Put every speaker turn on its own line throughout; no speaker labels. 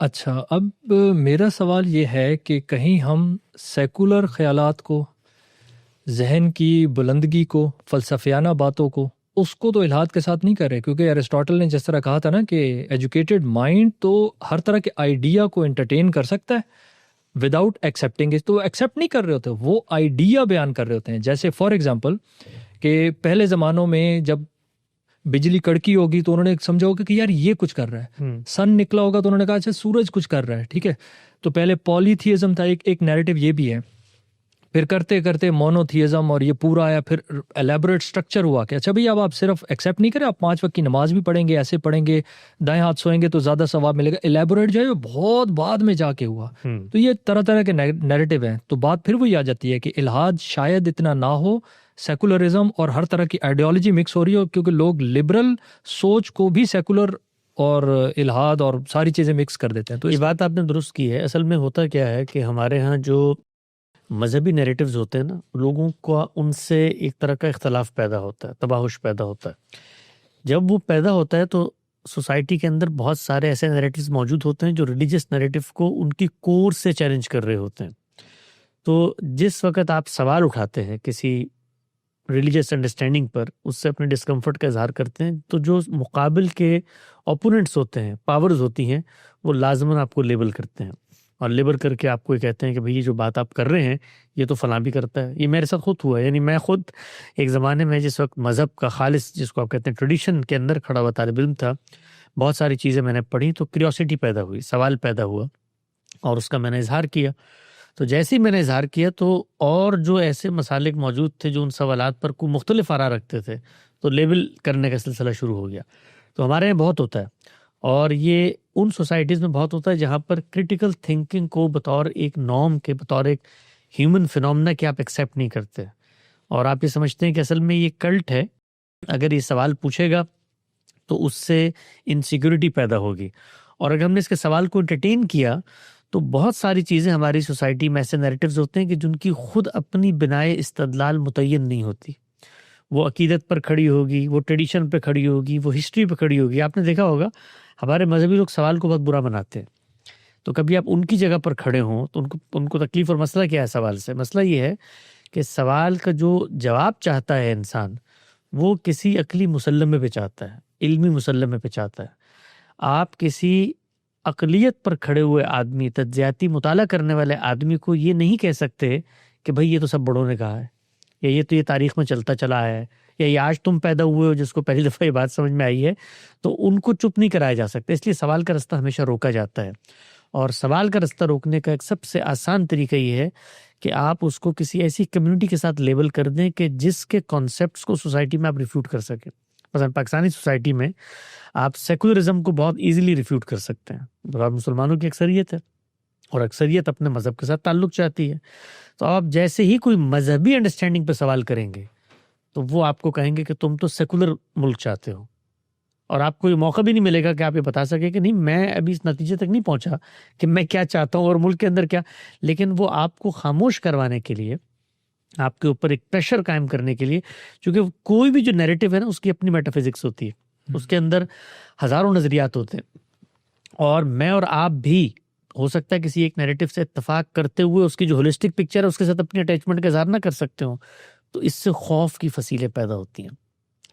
اچھا، اب میرا سوال یہ ہے کہ کہیں ہم سیکولر خیالات کو، ذہن کی بلندگی کو، فلسفیانہ باتوں کو، اس کو تو الحاد کے ساتھ نہیں کر رہے، کیونکہ ایرسٹوٹل نے جس طرح کہا تھا نا کہ ایجوکیٹڈ مائنڈ تو ہر طرح کے آئیڈیا کو انٹرٹین کر سکتا ہے وداؤٹ ایکسیپٹنگ، تو وہ ایکسیپٹ نہیں کر رہے ہوتے، وہ آئیڈیا بیان کر رہے ہوتے ہیں. جیسے فار ایگزامپل کہ پہلے زمانوں میں جب بجلی کڑکی ہوگی تو انہوں نے سمجھا ہوگا کہ یار یہ کچھ کر رہا ہے، سن نکلا ہوگا تو انہوں نے کہا اچھا سورج کچھ کر رہا ہے، ٹھیک ہے. تو پہلے پولیتھیزم تھا، ایک نیریٹو یہ بھی ہے. پھر کرتے کرتے مونوتھیزم اور یہ پورا آیا، پھر الیبوریٹ سٹرکچر ہوا کہ اچھا بھئی اب آپ صرف ایکسیپٹ نہیں کریں، آپ 5 وقت کی نماز بھی پڑھیں گے، ایسے پڑھیں گے، دائیں ہاتھ سوئیں گے تو زیادہ ثواب ملے گا. الیبوریٹ جو ہے وہ بہت بعد میں جا کے ہوا. تو یہ طرح طرح کے نیریٹو ہیں. تو بات پھر وہی آ جاتی ہے کہ الحاد شاید اتنا نہ ہو، سیکولرزم اور ہر طرح کی آئیڈیالوجی مکس ہو رہی ہو، کیونکہ لوگ لبرل سوچ کو بھی سیکولر اور الحاد اور ساری چیزیں مکس کر دیتے ہیں. تو
یہ بات آپ نے درست کی ہے. اصل میں ہوتا کیا ہے کہ ہمارے ہاں جو مذہبی نیریٹیوز ہوتے ہیں نا، لوگوں کا ان سے ایک طرح کا اختلاف پیدا ہوتا ہے، تباہش پیدا ہوتا ہے. جب وہ پیدا ہوتا ہے تو سوسائٹی کے اندر بہت سارے ایسے نیریٹیوز موجود ہوتے ہیں جو ریلیجس نیریٹیو کو ان کی کور سے چیلنج کر رہے ہوتے ہیں. تو جس وقت آپ سوال اٹھاتے ہیں کسی ریلیجس انڈرسٹینڈنگ پر، اس سے اپنے ڈسکمفرٹ کا اظہار کرتے ہیں، تو جو مقابل کے اوپوننٹس ہوتے ہیں، پاورز ہوتی ہیں، وہ لازماً آپ کو لیبل کرتے ہیں، اور لیبل کر کے آپ کو یہ کہتے ہیں کہ بھئی یہ جو بات آپ کر رہے ہیں یہ تو فلاں بھی کرتا ہے. یہ میرے ساتھ خود ہوا ہے. یعنی میں خود ایک زمانے میں جس وقت مذہب کا خالص، جس کو آپ کہتے ہیں ٹریڈیشن کے اندر کھڑا ہوا طالب علم تھا، بہت ساری چیزیں میں نے پڑھی تو کیوریوسٹی پیدا ہوئی، سوال پیدا ہوا، اور اس کا میں نے اظہار کیا. تو جیسے ہی میں نے اظہار کیا تو اور جو ایسے مسالک موجود تھے جو ان سوالات پر کوئی مختلف آراء رکھتے تھے، تو لیبل کرنے کا سلسلہ شروع ہو گیا. تو ہمارے یہاں بہت ہوتا ہے، اور یہ ان سوسائٹیز میں بہت ہوتا ہے جہاں پر کرٹیکل تھنکنگ کو بطور ایک نارم کے، بطور ایک ہیومن فینومنا کے آپ ایکسیپٹ نہیں کرتے، اور آپ یہ سمجھتے ہیں کہ اصل میں یہ کلٹ ہے، اگر یہ سوال پوچھے گا تو اس سے انسیکیورٹی پیدا ہوگی. اور اگر ہم نے اس کے سوال کو انٹرٹین کیا تو بہت ساری چیزیں ہماری سوسائٹی میں ایسے نیریٹیوز ہوتے ہیں کہ جن کی خود اپنی بنائے استدلال متعین نہیں ہوتی. وہ عقیدت پر کھڑی ہوگی، وہ ٹریڈیشن پہ کھڑی ہوگی، وہ ہسٹری پہ کھڑی ہوگی. آپ نے دیکھا ہوگا ہمارے مذہبی لوگ سوال کو بہت برا بناتے ہیں. تو کبھی آپ ان کی جگہ پر کھڑے ہوں تو ان کو تکلیف اور مسئلہ کیا ہے سوال سے؟ مسئلہ یہ ہے کہ سوال کا جو جواب چاہتا ہے انسان، وہ کسی عقلی مسلمے پہ چاہتا ہے، علمی مسلمے پہ چاہتا ہے. آپ کسی اقلیت پر کھڑے ہوئے آدمی، تجزیاتی مطالعہ کرنے والے آدمی کو یہ نہیں کہہ سکتے کہ بھئی یہ تو سب بڑوں نے کہا ہے، یا یہ تو یہ تاریخ میں چلتا چلا ہے، یا یہ آج تم پیدا ہوئے ہو جس کو پہلی دفعہ یہ بات سمجھ میں آئی ہے. تو ان کو چپ نہیں کرایا جا سکتا. اس لیے سوال کا رستہ ہمیشہ روکا جاتا ہے. اور سوال کا رستہ روکنے کا ایک سب سے آسان طریقہ یہ ہے کہ آپ اس کو کسی ایسی کمیونٹی کے ساتھ لیبل کر دیں کہ جس کے کانسیپٹس کو سوسائٹی میں آپ ریفیوٹ کر سکیں. مثلا پاکستانی سوسائٹی میں آپ سیکولرزم کو بہت ایزیلی ریفیوٹ کر سکتے ہیں. بغیر مسلمانوں کی اکثریت ہے، اور اکثریت اپنے مذہب کے ساتھ تعلق چاہتی ہے. تو آپ جیسے ہی کوئی مذہبی انڈرسٹینڈنگ پہ سوال کریں گے تو وہ آپ کو کہیں گے کہ تم تو سیکولر ملک چاہتے ہو، اور آپ کو یہ موقع بھی نہیں ملے گا کہ آپ یہ بتا سکیں کہ نہیں، میں ابھی اس نتیجے تک نہیں پہنچا کہ میں کیا چاہتا ہوں اور ملک کے اندر کیا. لیکن وہ آپ کو خاموش کروانے کے لیے، آپ کے اوپر ایک پریشر قائم کرنے کے لیے، چونکہ کوئی بھی جو نیریٹو ہے نا، اس کی اپنی میٹا فزکس ہوتی ہے، اس کے اندر ہزاروں نظریات ہوتے ہیں، اور میں اور آپ بھی ہو سکتا ہے کسی ایک نیریٹو سے اتفاق کرتے ہوئے اس کی جو ہولسٹک پکچر ہے اس کے ساتھ اپنی اٹیچمنٹ کا اظہار نہ کر سکتے ہوں. تو اس سے خوف کی فصیلیں پیدا ہوتی ہیں.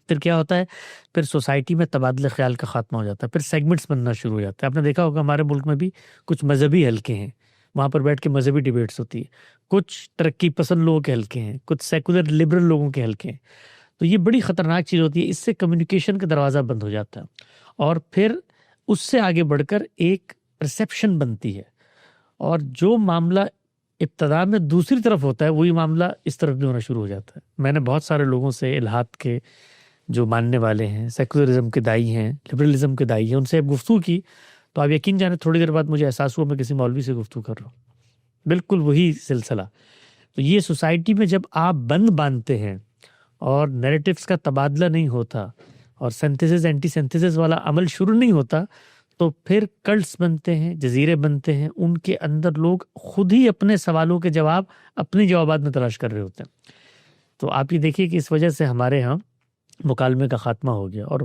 پھر کیا ہوتا ہے؟ پھر سوسائٹی میں تبادلہ خیال کا خاتمہ ہو جاتا ہے، پھر سیگمنٹس بننا شروع ہو جاتا ہے. آپ نے دیکھا ہوگا ہمارے ملک میں بھی کچھ مذہبی حلقے ہیں، وہاں پر بیٹھ کے مذہبی ڈیبیٹس ہوتی ہے. کچھ ترقی پسند لوگوں کے حلقے ہیں، کچھ سیکولر لبرل لوگوں کے حلقے ہیں. تو یہ بڑی خطرناک چیز ہوتی ہے. اس سے کمیونیکیشن کا دروازہ بند ہو جاتا ہے، اور پھر اس سے آگے بڑھ کر ایک پرسیپشن بنتی ہے، اور جو معاملہ ابتدا میں دوسری طرف ہوتا ہے وہی معاملہ اس طرف بھی ہونا شروع ہو جاتا ہے. میں نے بہت سارے لوگوں سے، الحاد کے جو ماننے والے ہیں، سیکولرزم کے دائی ہیں، لبرلزم کے دائی ہیں، ان سے اب گفتگو کی تو آپ یقین جانے تھوڑی دیر بعد مجھے احساس ہوا میں کسی مولوی سے گفتگو کر رہا ہوں. بالکل وہی سلسلہ. تو یہ سوسائٹی میں جب آپ بند باندھتے ہیں اور نیریٹیوز کا تبادلہ نہیں ہوتا اور سینتھیسس اینٹی سینتھیسس والا عمل شروع نہیں ہوتا، تو پھر کلٹس بنتے ہیں، جزیرے بنتے ہیں. ان کے اندر لوگ خود ہی اپنے سوالوں کے جواب اپنی جوابات میں تلاش کر رہے ہوتے ہیں. تو آپ یہ دیکھیے کہ اس وجہ سے ہمارے ہاں مکالمے کا خاتمہ ہو گیا، اور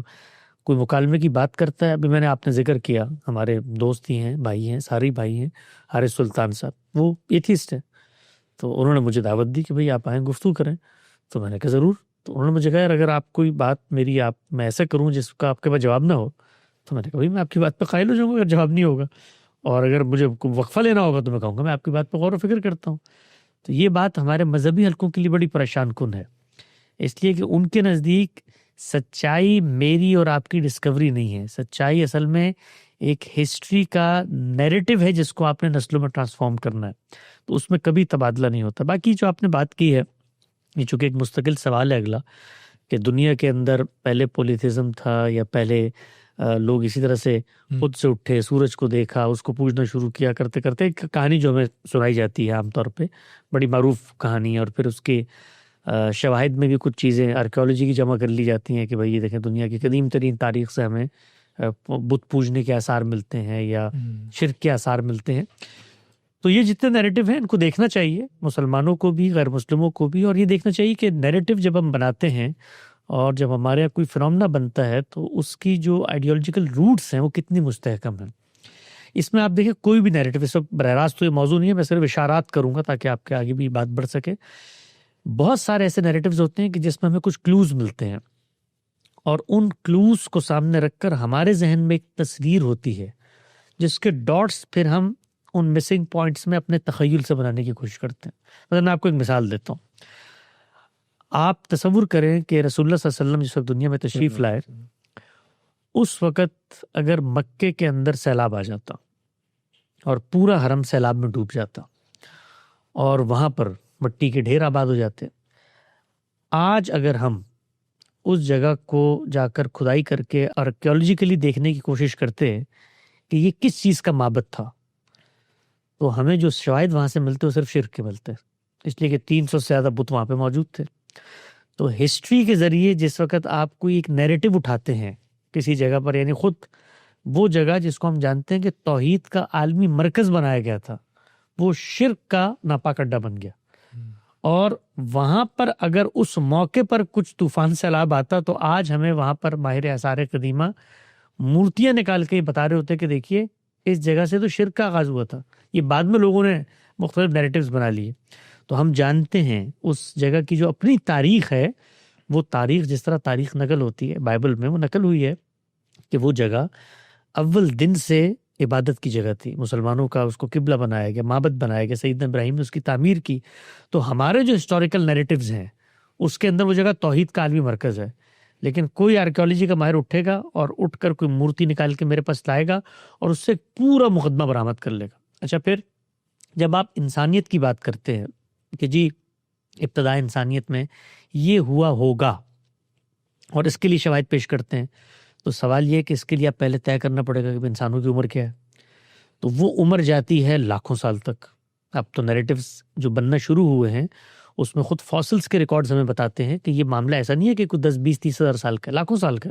کوئی مکالمے کی بات کرتا ہے. ابھی میں نے آپ نے ذکر کیا ہمارے دوست ہی ہیں، بھائی ہیں، سارے بھائی ہیں، حارث سلطان صاحب وہ ایتھیسٹ ہیں. تو انہوں نے مجھے دعوت دی کہ بھئی آپ آئیں گفتگو کریں. تو میں نے کہا ضرور. تو انہوں نے مجھے کہا یار اگر آپ کوئی بات میری میں ایسا کروں جس کا آپ کے پاس جواب نہ ہو، تو میں نے کہا بھئی میں آپ کی بات پہ قائل ہو جاؤں گا اگر جواب نہیں ہوگا، اور اگر مجھے وقفہ لینا ہوگا تو میں کہوں گا میں آپ کی بات پہ غور و فکر کرتا ہوں. تو یہ بات ہمارے مذہبی حلقوں کے لیے بڑی پریشان کن ہے، اس لیے کہ ان کے نزدیک سچائی میری اور آپ کی ڈسکوری نہیں ہے. سچائی اصل میں ایک ہسٹری کا نیریٹو ہے جس کو آپ نے نسلوں میں ٹرانسفارم کرنا ہے، تو اس میں کبھی تبادلہ نہیں ہوتا. باقی جو آپ نے بات کی ہے یہ چونکہ ایک مستقل سوال ہے اگلا، کہ دنیا کے اندر پہلے پولیتھزم تھا یا پہلے لوگ اسی طرح سے خود سے اٹھے، سورج کو دیکھا، اس کو پوجنا شروع کیا، کرتے کرتے ایک کہانی جو ہمیں سنائی جاتی ہے عام طور پہ، بڑی معروف کہانی ہے، اور پھر اس کے شواہد میں بھی کچھ چیزیں آرکیولوجی کی جمع کر لی جاتی ہیں کہ بھئی یہ دیکھیں دنیا کی قدیم ترین تاریخ سے ہمیں بت پوجنے کے آثار ملتے ہیں یا شرک کے آثار ملتے ہیں. تو یہ جتنے نیریٹو ہیں ان کو دیکھنا چاہیے، مسلمانوں کو بھی، غیر مسلموں کو بھی، اور یہ دیکھنا چاہیے کہ نیریٹو جب ہم بناتے ہیں اور جب ہمارے یہاں کوئی فنومنا بنتا ہے تو اس کی جو آئیڈیولوجیکل روٹس ہیں وہ کتنی مستحکم ہیں. اس میں آپ دیکھیں کوئی بھی نیریٹو، اس وقت براہ راست تو یہ موضوع نہیں ہے، میں صرف اشارات کروں گا تاکہ آپ کے آگے بھی بات بڑھ سکے. بہت سارے ایسے نیریٹوز ہوتے ہیں کہ جس میں ہمیں کچھ کلوز ملتے ہیں، اور ان کلوز کو سامنے رکھ کر ہمارے ذہن میں ایک تصویر ہوتی ہے جس کے ڈاٹس پھر ہم ان مسنگ پوائنٹس میں اپنے تخیل سے بنانے کی کوشش کرتے ہیں. مثلا میں آپ کو ایک مثال دیتا ہوں. آپ تصور کریں کہ رسول اللہ صلی اللہ علیہ وسلم جس وقت دنیا میں تشریف لائے، اس وقت اگر مکے کے اندر سیلاب آ جاتا اور پورا حرم سیلاب میں ڈوب جاتا اور وہاں پر مٹی کے ڈھیر آباد ہو جاتے. آج اگر ہم اس جگہ کو جا کر کھدائی کر کے آرکیولوجیکلی دیکھنے کی کوشش کرتے ہیں کہ یہ کس چیز کا معبد تھا، تو ہمیں جو شواہد وہاں سے ملتے وہ صرف شرک کے ملتے، اس لیے کہ 300 سے زیادہ بت وہاں پہ موجود تھے. تو ہسٹری کے ذریعے جس وقت آپ کوئی ایک نیریٹو اٹھاتے ہیں کسی جگہ پر، یعنی خود وہ جگہ جس کو ہم جانتے ہیں کہ توحید کا عالمی مرکز بنایا گیا تھا، وہ شرک کا ناپاک اڈا بن گیا. اور وہاں پر اگر اس موقع پر کچھ طوفان سیلاب آتا تو آج ہمیں وہاں پر ماہر آثار قدیمہ مورتیاں نکال کے بتا رہے ہوتے کہ دیکھیے اس جگہ سے تو شرک کا آغاز ہوا تھا. یہ بعد میں لوگوں نے مختلف نیریٹوز بنا لیے. تو ہم جانتے ہیں اس جگہ کی جو اپنی تاریخ ہے، وہ تاریخ جس طرح تاریخ نقل ہوتی ہے بائبل میں، وہ نقل ہوئی ہے کہ وہ جگہ اول دن سے عبادت کی جگہ تھی، مسلمانوں کا اس کو قبلہ بنایا گیا، معبد بنایا گیا، سیدنا ابراہیم نے اس کی تعمیر کی. تو ہمارے جو ہسٹوریکل نیریٹوز ہیں اس کے اندر وہ جگہ توحید کا عالمی مرکز ہے. لیکن کوئی آرکیولوجی کا ماہر اٹھے گا اور اٹھ کر کوئی مورتی نکال کے میرے پاس لائے گا اور اس سے پورا مقدمہ برآمد کر لے گا. اچھا، پھر جب آپ انسانیت کی بات کرتے ہیں کہ جی ابتدا انسانیت میں یہ ہوا ہوگا اور اس کے لیے شواہد پیش کرتے ہیں، تو سوال یہ ہے کہ اس کے لیے آپ پہلے طے کرنا پڑے گا کہ انسانوں کی عمر کیا ہے. تو وہ عمر جاتی ہے لاکھوں سال تک. اب تو نیریٹوز جو بننا شروع ہوئے ہیں اس میں خود فاسلز کے ریکارڈز ہمیں بتاتے ہیں کہ یہ معاملہ ایسا نہیں ہے کہ کوئی 10 20 30 ہزار سال کا، لاکھوں سال کا.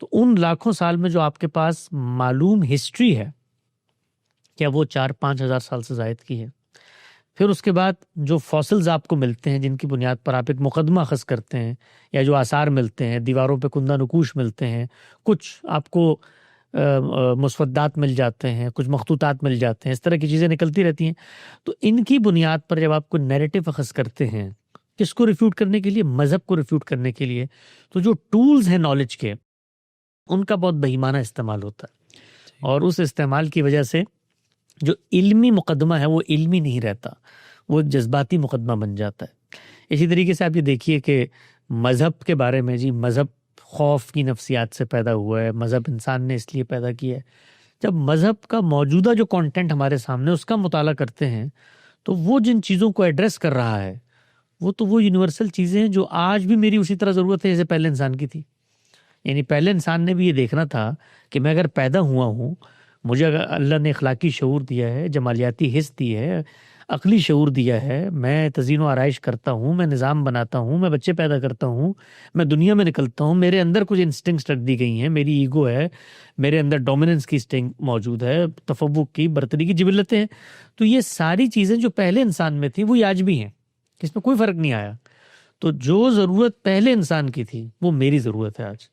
تو ان لاکھوں سال میں جو آپ کے پاس معلوم ہسٹری ہے، کیا وہ 4-5 ہزار سال سے زائد کی ہے؟ پھر اس کے بعد جو فاسلز آپ کو ملتے ہیں جن کی بنیاد پر آپ ایک مقدمہ اخذ کرتے ہیں، یا جو آثار ملتے ہیں، دیواروں پہ کندہ نقوش ملتے ہیں، کچھ آپ کو مسودات مل جاتے ہیں، کچھ مخطوطات مل جاتے ہیں، اس طرح کی چیزیں نکلتی رہتی ہیں. تو ان کی بنیاد پر جب آپ کو نیریٹو اخذ کرتے ہیں، کس کو ریفیوٹ کرنے کے لیے؟ مذہب کو ریفیوٹ کرنے کے لیے. تو جو ٹولز ہیں نالج کے، ان کا بہت بہیمانہ استعمال ہوتا ہے، اور اس استعمال کی وجہ سے جو علمی مقدمہ ہے وہ علمی نہیں رہتا، وہ جذباتی مقدمہ بن جاتا ہے. اسی طریقے سے آپ یہ دیکھیے کہ مذہب کے بارے میں، جی مذہب خوف کی نفسیات سے پیدا ہوا ہے، مذہب انسان نے اس لیے پیدا کیا ہے. جب مذہب کا موجودہ جو کانٹینٹ ہمارے سامنے اس کا مطالعہ کرتے ہیں تو وہ جن چیزوں کو ایڈریس کر رہا ہے وہ یونیورسل چیزیں ہیں جو آج بھی میری اسی طرح ضرورت ہے جیسے پہلے انسان کی تھی. یعنی پہلے انسان نے بھی یہ دیکھنا تھا کہ میں اگر پیدا ہوا ہوں، مجھے اگر اللہ نے اخلاقی شعور دیا ہے، جمالیاتی حس دی ہے، عقلی شعور دیا ہے، میں تزئین و آرائش کرتا ہوں، میں نظام بناتا ہوں، میں بچے پیدا کرتا ہوں، میں دنیا میں نکلتا ہوں، میرے اندر کچھ انسٹنکٹس رکھ دی گئی ہیں، میری ایگو ہے، میرے اندر ڈومیننس کی انسٹنکٹ موجود ہے، تفوق کی، برتری کی جبلتیں ہیں. تو یہ ساری چیزیں جو پہلے انسان میں تھیں وہ آج بھی ہیں، اس میں کوئی فرق نہیں آیا. تو جو ضرورت پہلے انسان کی تھی وہ میری ضرورت ہے آج.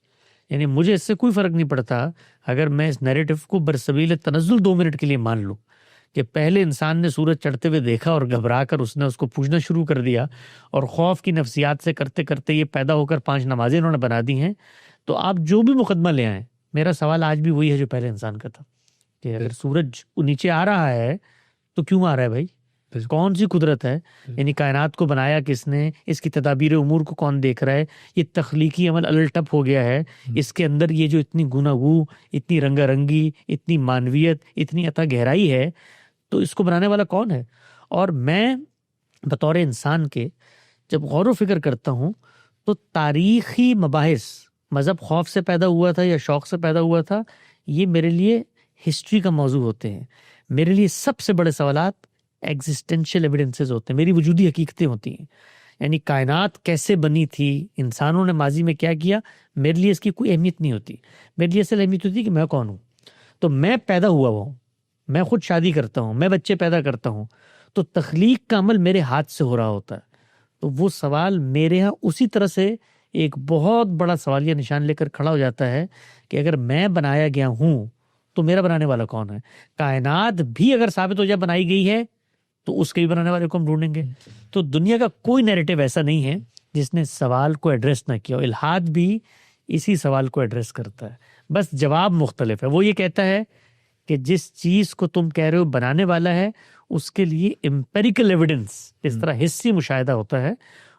یعنی مجھے اس سے کوئی فرق نہیں پڑتا اگر میں اس نیریٹو کو برسبیل تنزل 2 منٹ کے لیے مان لوں کہ پہلے انسان نے سورج چڑھتے ہوئے دیکھا اور گھبرا کر اس نے اس کو پوجنا شروع کر دیا، اور خوف کی نفسیات سے کرتے کرتے یہ پیدا ہو کر 5 نمازیں انہوں نے بنا دی ہیں. تو آپ جو بھی مقدمہ لے آئیں، میرا سوال آج بھی وہی ہے جو پہلے انسان کا تھا کہ اگر سورج نیچے آ رہا ہے تو کیوں آ رہا ہے بھائی؟ کون سی قدرت ہے؟ یعنی کائنات کو بنایا کس نے؟ اس کی تدابیر امور کو کون دیکھ رہا ہے؟ یہ تخلیقی عمل الٹپ ہو گیا ہے، اس کے اندر یہ جو اتنی گناگو، اتنی رنگا رنگی، اتنی معنویت، اتنی عطا گہرائی ہے، تو اس کو بنانے والا کون ہے؟ اور میں بطور انسان کے جب غور و فکر کرتا ہوں تو تاریخی مباحث، مذہب خوف سے پیدا ہوا تھا یا شوق سے پیدا ہوا تھا، یہ میرے لیے ہسٹری کا موضوع ہوتے ہیں. میرے لیے سب سے بڑے سوالات ایگزسٹینشیل ایویڈنسز ہوتے ہیں، میری وجودی حقیقتیں ہوتی ہیں. یعنی کائنات کیسے بنی تھی، انسانوں نے ماضی میں کیا کیا، میرے لیے اس کی کوئی اہمیت نہیں ہوتی. میرے لیے اصل اہمیت ہوتی ہے کہ میں کون ہوں. تو میں پیدا ہوا ہوں، میں خود شادی کرتا ہوں، میں بچے پیدا کرتا ہوں، تو تخلیق کا عمل میرے ہاتھ سے ہو رہا ہوتا ہے. تو وہ سوال میرے ہاں اسی طرح سے ایک بہت بڑا سوالیہ نشان لے کر کھڑا ہو جاتا ہے کہ اگر میں بنایا گیا ہوں تو میرا بنانے والا کون ہے؟ کائنات بھی اگر ثابت ہو جائے بنائی گئی ہے تو اس کے بھی بنانے والے کو ہم ڈھونڈیں گے. تو دنیا کا کوئی نیریٹو ایسا نہیں ہے جس نے سوال کو ایڈریس نہ کیا. الحاد بھی اسی سوال کو ایڈریس کرتا ہے، بس جواب مختلف ہے. وہ یہ کہتا ہے کہ جس چیز کو تم کہہ رہے ہو بنانے والا ہے، اس کے لیے امپیریکل ایویڈنس، اس طرح حسی مشاہدہ ہوتا ہے،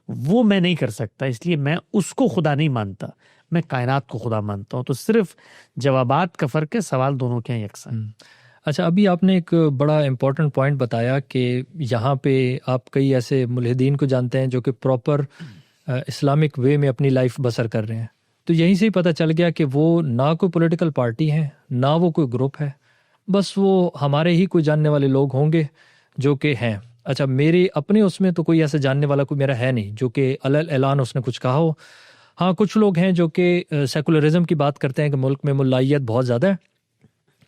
وہ میں نہیں کر سکتا، اس لیے میں اس کو خدا نہیں مانتا، میں کائنات کو خدا مانتا ہوں. تو صرف جوابات کا فرق ہے، سوال دونوں کے ہیں یکساں.
اچھا، ابھی آپ نے ایک بڑا امپورٹنٹ پوائنٹ بتایا کہ یہاں پہ آپ کئی ایسے ملحدین کو جانتے ہیں جو کہ پراپر اسلامک وے میں اپنی لائف بسر کر رہے ہیں. تو یہیں سے ہی پتہ چل گیا کہ وہ نہ کوئی پولیٹیکل پارٹی ہے، نہ وہ کوئی گروپ ہے، بس وہ ہمارے ہی کوئی جاننے والے لوگ ہوں گے جو کہ ہیں. اچھا، میرے اپنے اس میں تو کوئی ایسا جاننے والا کوئی میرا ہے نہیں جو کہ اعلان اس نے کچھ کہا ہو. ہاں، کچھ لوگ ہیں جو کہ سیکولرزم کی بات کرتے ہیں کہ ملک میں ملائیت بہت زیادہ ہے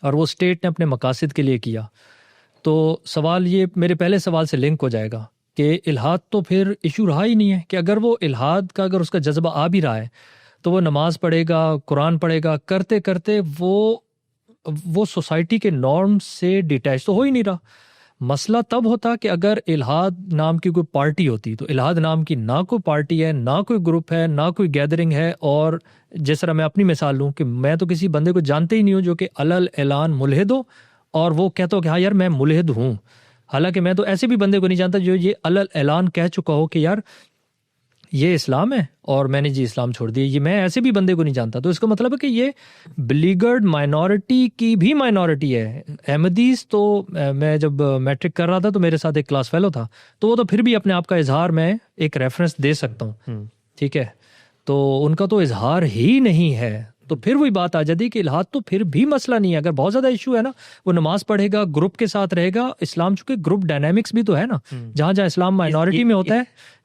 اور وہ اسٹیٹ نے اپنے مقاصد کے لیے کیا. تو سوال یہ میرے پہلے سوال سے لنک ہو جائے گا کہ الحاد تو پھر ایشو رہا ہی نہیں ہے. کہ اگر وہ الحاد کا اگر اس کا جذبہ آ بھی رہا ہے تو وہ نماز پڑھے گا، قرآن پڑھے گا، کرتے کرتے وہ سوسائٹی کے نارم سے ڈیٹیچ تو ہو ہی نہیں رہا. مسئلہ تب ہوتا کہ اگر الحاد نام کی کوئی پارٹی ہوتی. تو الحاد نام کی نہ کوئی پارٹی ہے، نہ کوئی گروپ ہے، نہ کوئی گیدرنگ ہے. اور جس طرح میں اپنی مثال لوں کہ میں تو کسی بندے کو جانتے ہی نہیں ہوں جو کہ اعلان ملحد ہو اور وہ کہتا ہو کہ ہاں یار میں ملحد ہوں. حالانکہ میں تو ایسے بھی بندے کو نہیں جانتا جو یہ اعلان کہہ چکا ہو کہ یار یہ اسلام ہے اور میں نے جی اسلام چھوڑ دیا. یہ میں ایسے بھی بندے کو نہیں جانتا. تو اس کا مطلب ہے کہ یہ بلیگرڈ مائنورٹی کی بھی مائنورٹی ہے. احمدیز تو میں جب میٹرک کر رہا تھا تو میرے ساتھ ایک کلاس فیلو تھا، تو وہ تو پھر بھی اپنے آپ کا اظہار میں ایک ریفرنس دے سکتا ہوں، ٹھیک ہے. تو ان کا تو اظہار ہی نہیں ہے. تو پھر وہی بات آ جاتی کہ الحاد تو پھر بھی مسئلہ نہیں ہے. اگر بہت زیادہ ایشو ہے نا، وہ نماز پڑھے گا، گروپ کے ساتھ رہے گا. اسلام چونکہ گروپ ڈائنامکس بھی تو ہے نا، جہاں جہاں اسلام مائنورٹی میں ہوتا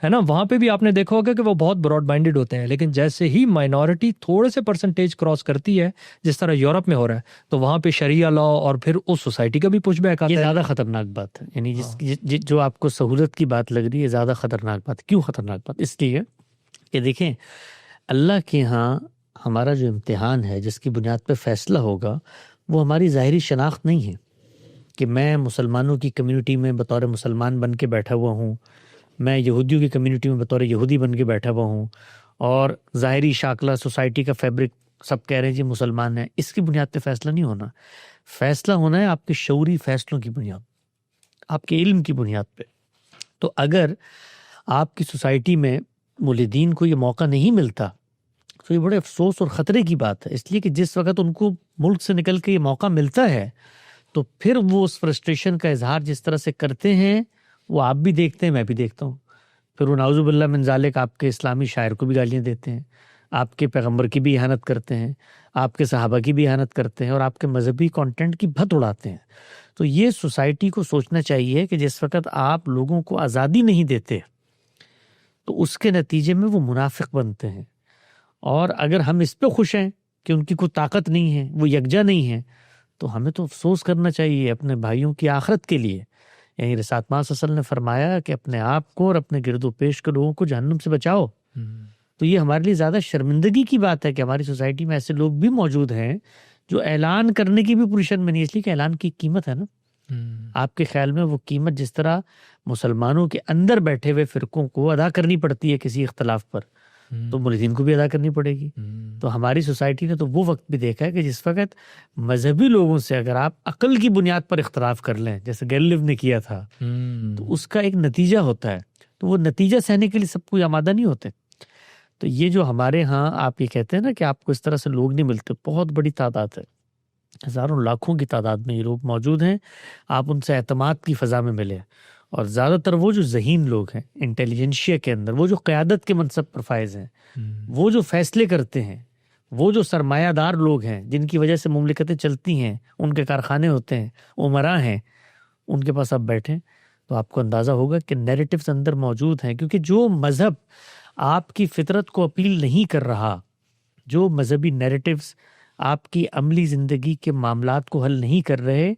ہے نا، وہاں پہ بھی آپ نے دیکھا ہوگا کہ وہ بہت براڈ مائنڈیڈ ہوتے ہیں. لیکن جیسے ہی مائنورٹی تھوڑے سے پرسنٹیج کراس کرتی ہے، جس طرح یورپ میں ہو رہا ہے، تو وہاں پہ شریعہ لا اور پھر اس سوسائٹی کا بھی پش بیک آتا ہے.
یہ زیادہ خطرناک بات ہے. یعنی جو آپ کو سہولت کی بات لگ رہی ہے، زیادہ خطرناک بات. کیوں خطرناک بات؟ اس لیے کہ دیکھیں، اللہ کے ہاں ہمارا جو امتحان ہے، جس کی بنیاد پہ فیصلہ ہوگا، وہ ہماری ظاہری شناخت نہیں ہے کہ میں مسلمانوں کی کمیونٹی میں بطور مسلمان بن کے بیٹھا ہوا ہوں، میں یہودیوں کی کمیونٹی میں بطور یہودی بن کے بیٹھا ہوا ہوں، اور ظاہری شاکلہ سوسائٹی کا فیبرک سب کہہ رہے ہیں جی مسلمان ہیں. اس کی بنیاد پہ فیصلہ نہیں ہونا. فیصلہ ہونا ہے آپ کے شعوری فیصلوں کی بنیاد، آپ کے علم کی بنیاد پہ. تو اگر آپ کی سوسائٹی میں ملحدین کو یہ موقع نہیں ملتا تو یہ بڑے افسوس اور خطرے کی بات ہے. اس لیے کہ جس وقت ان کو ملک سے نکل کے یہ موقع ملتا ہے تو پھر وہ اس فرسٹریشن کا اظہار جس طرح سے کرتے ہیں وہ آپ بھی دیکھتے ہیں، میں بھی دیکھتا ہوں. پھر وہ نعوذ باللہ من ذالک آپ کے اسلامی شاعر کو بھی گالیاں دیتے ہیں، آپ کے پیغمبر کی بھی اہانت کرتے ہیں، آپ کے صحابہ کی بھی اہانت کرتے ہیں، اور آپ کے مذہبی کانٹینٹ کی بھت اڑاتے ہیں. تو یہ سوسائٹی کو سوچنا چاہیے کہ جس وقت آپ لوگوں کو آزادی نہیں دیتے تو اس کے نتیجے میں وہ منافق بنتے ہیں. اور اگر ہم اس پہ خوش ہیں کہ ان کی کوئی طاقت نہیں ہے، وہ یکجا نہیں ہے، تو ہمیں تو افسوس کرنا چاہیے اپنے بھائیوں کی آخرت کے لیے. یعنی رسالت مآب صلی اللہ علیہ وسلم نے فرمایا کہ اپنے آپ کو اور اپنے گرد و پیش کے لوگوں کو جہنم سے بچاؤ. تو یہ ہمارے لیے زیادہ شرمندگی کی بات ہے کہ ہماری سوسائٹی میں ایسے لوگ بھی موجود ہیں جو اعلان کرنے کی بھی پوزیشن میں نہیں، اس لیے کہ اعلان کی قیمت ہے نا. آپ کے خیال میں وہ قیمت جس طرح مسلمانوں کے اندر بیٹھے ہوئے فرقوں کو ادا کرنی پڑتی ہے کسی اختلاف پر، تو ملحدین کو بھی ادا کرنی پڑے گی. تو ہماری سوسائٹی نے تو وہ وقت بھی دیکھا ہے کہ جس وقت مذہبی لوگوں سے اگر آپ عقل کی بنیاد پر اختلاف کر لیں، جیسے گیلیلیو نے کیا تھا، تو اس کا ایک نتیجہ ہوتا ہے، تو وہ نتیجہ سہنے کے لیے سب کوئی آمادہ نہیں ہوتے. تو یہ جو ہمارے ہاں آپ یہ کہتے ہیں نا کہ آپ کو اس طرح سے لوگ نہیں ملتے، بہت بڑی تعداد ہے، ہزاروں لاکھوں کی تعداد میں یہ لوگ موجود ہیں. آپ ان سے اعتماد کی فضا میں ملے، اور زیادہ تر وہ جو ذہین لوگ ہیں انٹیلیجنشیا کے اندر، وہ جو قیادت کے منصب پر فائز ہیں، وہ جو فیصلے کرتے ہیں، وہ جو سرمایہ دار لوگ ہیں جن کی وجہ سے مملکتیں چلتی ہیں، ان کے کارخانے ہوتے ہیں، عمراء ہیں، ان کے پاس آپ بیٹھیں تو آپ کو اندازہ ہوگا کہ نیریٹیوز اندر موجود ہیں. کیونکہ جو مذہب آپ کی فطرت کو اپیل نہیں کر رہا، جو مذہبی نیریٹیوز آپ کی عملی زندگی کے معاملات کو حل نہیں کر رہے،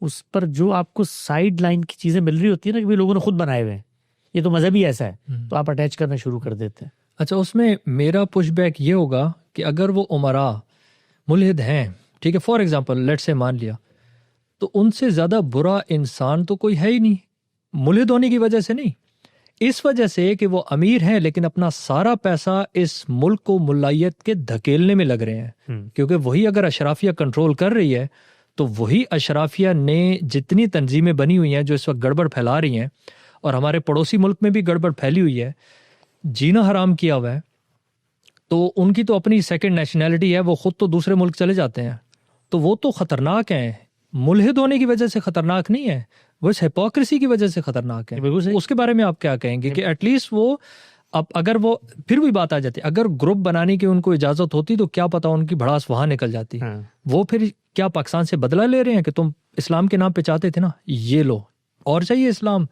اس پر جو آپ کو سائیڈ لائن کی چیزیں مل رہی ہوتی ہیں نا کہ لوگوں نے خود بنائے ہوئے ہیں، یہ تو مذہب ہی ایسا ہے، تو آپ اٹیچ کرنا شروع کر دیتے ہیں.
اچھا، اس میں میرا پش بیک یہ ہوگا کہ اگر وہ عمراء ملحد ہیں، ٹھیک ہے، فار ایگزامپل لیٹ سے مان لیا، تو ان سے زیادہ برا انسان تو کوئی ہے ہی نہیں، ملحد ہونے کی وجہ سے نہیں، اس وجہ سے کہ وہ امیر ہیں لیکن اپنا سارا پیسہ اس ملک کو ملائیت کے دھکیلنے میں لگ رہے ہیں. کیونکہ وہی اگر اشرافیہ کنٹرول کر رہی ہے تو وہی اشرافیہ نے جتنی تنظیمیں بنی ہوئی ہیں جو اس وقت گڑبڑ پھیلا رہی ہیں، اور ہمارے پڑوسی ملک میں بھی گڑبڑ پھیلی ہوئی ہے، جینا حرام کیا ہوا ہے، تو ان کی تو اپنی سیکنڈ نیشنلٹی ہے، وہ خود تو دوسرے ملک چلے جاتے ہیں، تو وہ تو خطرناک ہیں. ملحد ہونے کی وجہ سے خطرناک نہیں ہے، وہ اس ہپوکریسی کی وجہ سے خطرناک ہے. اس کے بارے میں آپ کیا کہیں گے کہ ایٹ لیسٹ وہ اب اگر وہ پھر بھی بات آ جاتی، اگر گروپ بنانے کی ان کو اجازت ہوتی تو کیا پتا ان کی بھڑاس وہاں نکل جاتی. وہ پھر کیا پاکستان سے بدلہ لے رہے ہیں کہ تم اسلام کے نام پہ چاہتے تھے نا، یہ لو اور چاہیے اسلام